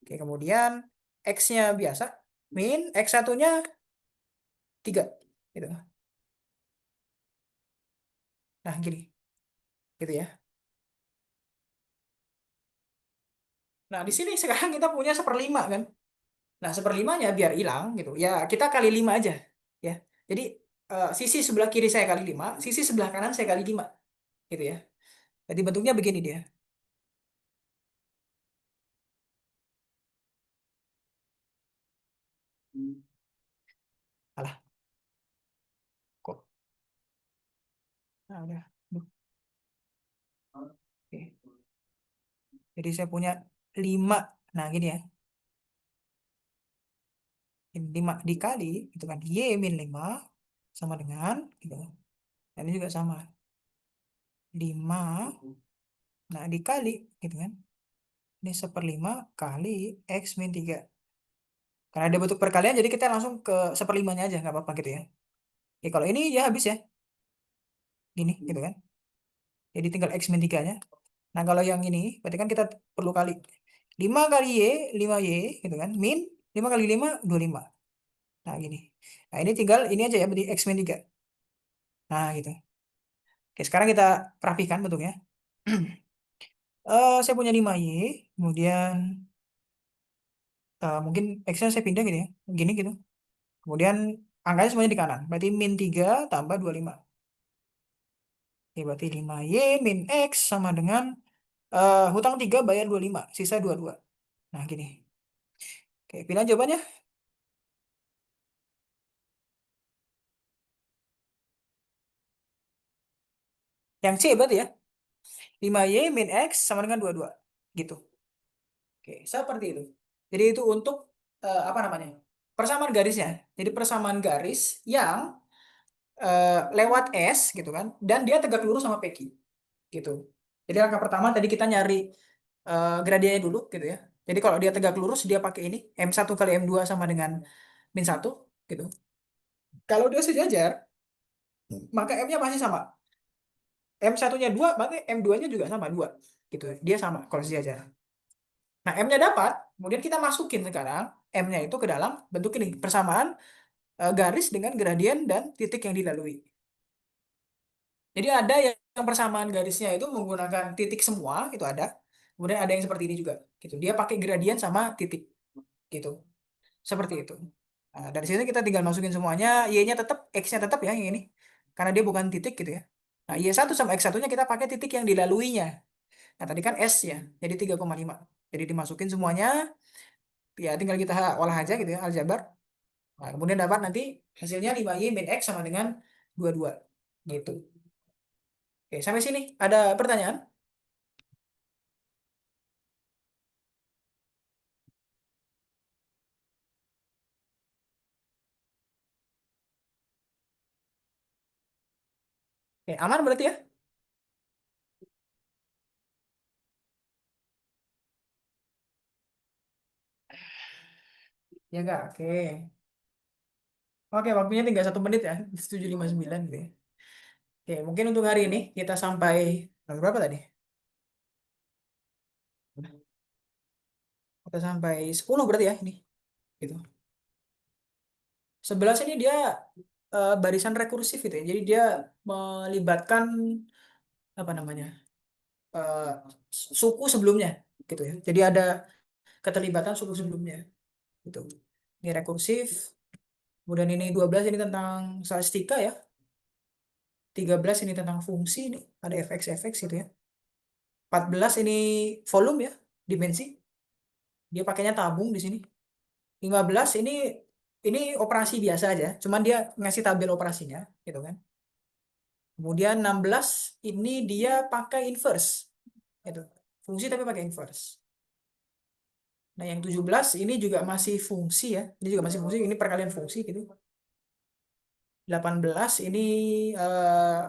Oke, kemudian X-nya biasa. Min X satunya 3. Gitu. Nah, gini. Gitu ya. Nah, di sini sekarang kita punya seperlima kan. Nah, seperlimanya biar hilang gitu. Ya, kita kali 5 aja. Ya. Jadi, sisi sebelah kiri saya kali 5, sisi sebelah kanan saya kali 5. Gitu ya. Jadi bentuknya begini dia. Alah, kok. Nah, udah. Oke. Jadi saya punya 5. Nah, gini ya. 5 dikali, gitu kan. Y min 5 sama dengan, gitu. Dan ini juga sama. 5, nah dikali, gitu kan. Ini seperlima kali X min 3. Karena ada bentuk perkalian, jadi kita langsung ke seperlimanya aja, nggak apa-apa gitu ya. Ya, kalau ini ya habis ya. Gini, gitu kan. Jadi tinggal X min 3-nya. Nah, kalau yang ini, berarti kan kita perlu kali 5 kali Y, 5Y, gitu kan. Min 5 kali 5, 25. Nah, gini. Nah, ini tinggal ini aja ya, berarti X min 3. Nah, gitu. Oke, sekarang kita rapikan bentuknya. Saya punya 5Y, kemudian mungkin X-nya saya pindah gitu ya. Gini gitu. Kemudian angkanya semuanya di kanan. Berarti min 3 tambah 25. Oke, berarti 5Y min X sama dengan hutang 3 bayar 25. Sisa 22. Nah, gini. Oke, pilihan jawabannya. Yang C berarti ya. 5Y min X sama dengan 22. Gitu. Oke, seperti itu. Jadi itu untuk apa namanya? Persamaan garisnya. Jadi persamaan garis yang lewat S gitu kan. Dan dia tegak lurus sama PQ. Gitu. Jadi langkah pertama tadi kita nyari gradiennya dulu gitu ya. Jadi kalau dia tegak lurus dia pakai ini M1 kali M2 sama dengan min 1 gitu. Kalau dia sejajar maka M-nya pasti sama. M1-nya 2 maka M2-nya juga sama 2 gitu. Dia sama kalau sejajar. Nah, M-nya dapat, kemudian kita masukin sekarang M-nya itu ke dalam bentuk ini, persamaan garis dengan gradien dan titik yang dilalui. Jadi ada yang persamaan garisnya itu menggunakan titik semua, itu ada. Kemudian ada yang seperti ini juga, gitu. Dia pakai gradien sama titik, gitu. Seperti itu. Nah, dari sini kita tinggal masukin semuanya, Y-nya tetap, X-nya tetap ya yang ini. Karena dia bukan titik gitu ya. Nah, Y1 sama X1-nya kita pakai titik yang dilaluinya. Nah, tadi kan S ya, jadi 3,5. Jadi dimasukin semuanya, ya tinggal kita olah aja gitu ya, aljabar. Nah, kemudian dapat nanti hasilnya 5Y min X sama dengan 22. Gitu. Oke, sampai sini. Ada pertanyaan? Oke, aman berarti ya? Ya enggak? Oke. Oke, waktunya tinggal 1 menit ya. 7:59 gitu ya. Oke, mungkin untuk hari ini kita sampai berapa tadi? Kita sampai 10 berarti ya ini. Gitu. 11 ini dia barisan rekursif gitu ya. Jadi dia melibatkan apa namanya? eh, suku sebelumnya gitu ya. Jadi ada keterlibatan suku sebelumnya gitu. Ini rekursif. Kemudian ini 12 ini tentang statistika ya. 13 ini tentang fungsi ini, ada fx gitu ya. 14 ini volume ya, dimensi. Dia pakainya tabung di sini. 15 ini operasi biasa aja, cuman dia ngasih tabel operasinya gitu kan. Kemudian 16 ini dia pakai inverse gitu. Fungsi tapi pakai inverse. Nah, yang 17 ini juga masih fungsi ya. Ini juga masih fungsi, ini perkalian fungsi gitu. 18 ini eh,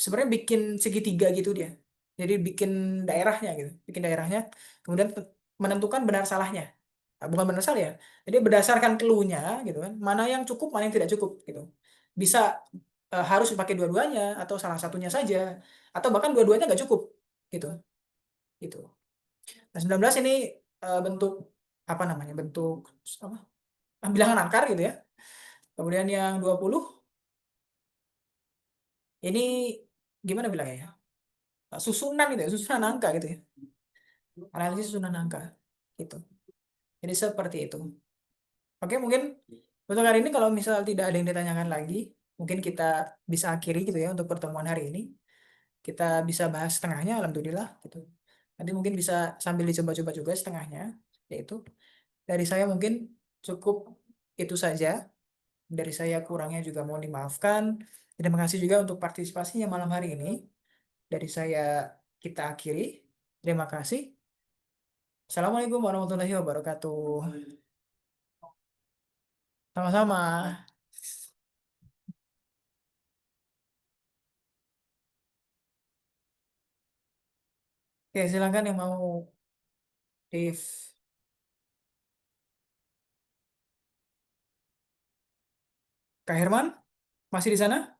sebenarnya bikin segitiga gitu dia. Jadi bikin daerahnya gitu, bikin daerahnya. Kemudian menentukan benar salahnya. Nah, bukan benar salah ya. Jadi berdasarkan clue-nya gitu kan, mana yang cukup, mana yang tidak cukup gitu. bisa harus dipakai dua-duanya atau salah satunya saja atau bahkan dua-duanya nggak cukup gitu gitu. Nah, 19 ini bentuk apa namanya? Bentuk apa? Bilangan angkar gitu ya. Kemudian yang 20 ini gimana bilangnya ya? Susunan gitu ya, susunan angka gitu ya. Analisis susunan angka gitu. Jadi seperti itu. Oke, mungkin untuk hari ini kalau misal tidak ada yang ditanyakan lagi, mungkin kita bisa akhiri gitu ya untuk pertemuan hari ini. Kita bisa bahas setengahnya, alhamdulillah gitu. Nanti mungkin bisa sambil dicoba-coba juga setengahnya, yaitu dari saya mungkin cukup itu saja. Dari saya kurangnya juga mohon dimaafkan. Terima kasih juga untuk partisipasinya malam hari ini. Dari saya kita akhiri. Terima kasih. Assalamualaikum warahmatullahi wabarakatuh. Sama-sama. Oke, silakan yang mau Dev. Kak Herman, masih di sana?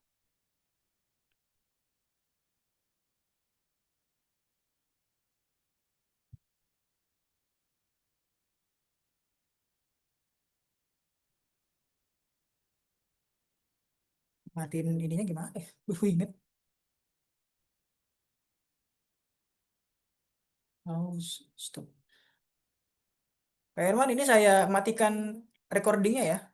Matiin ininya gimana? Inget. Oh, stop. Pak Herman, ini saya matikan recordingnya ya.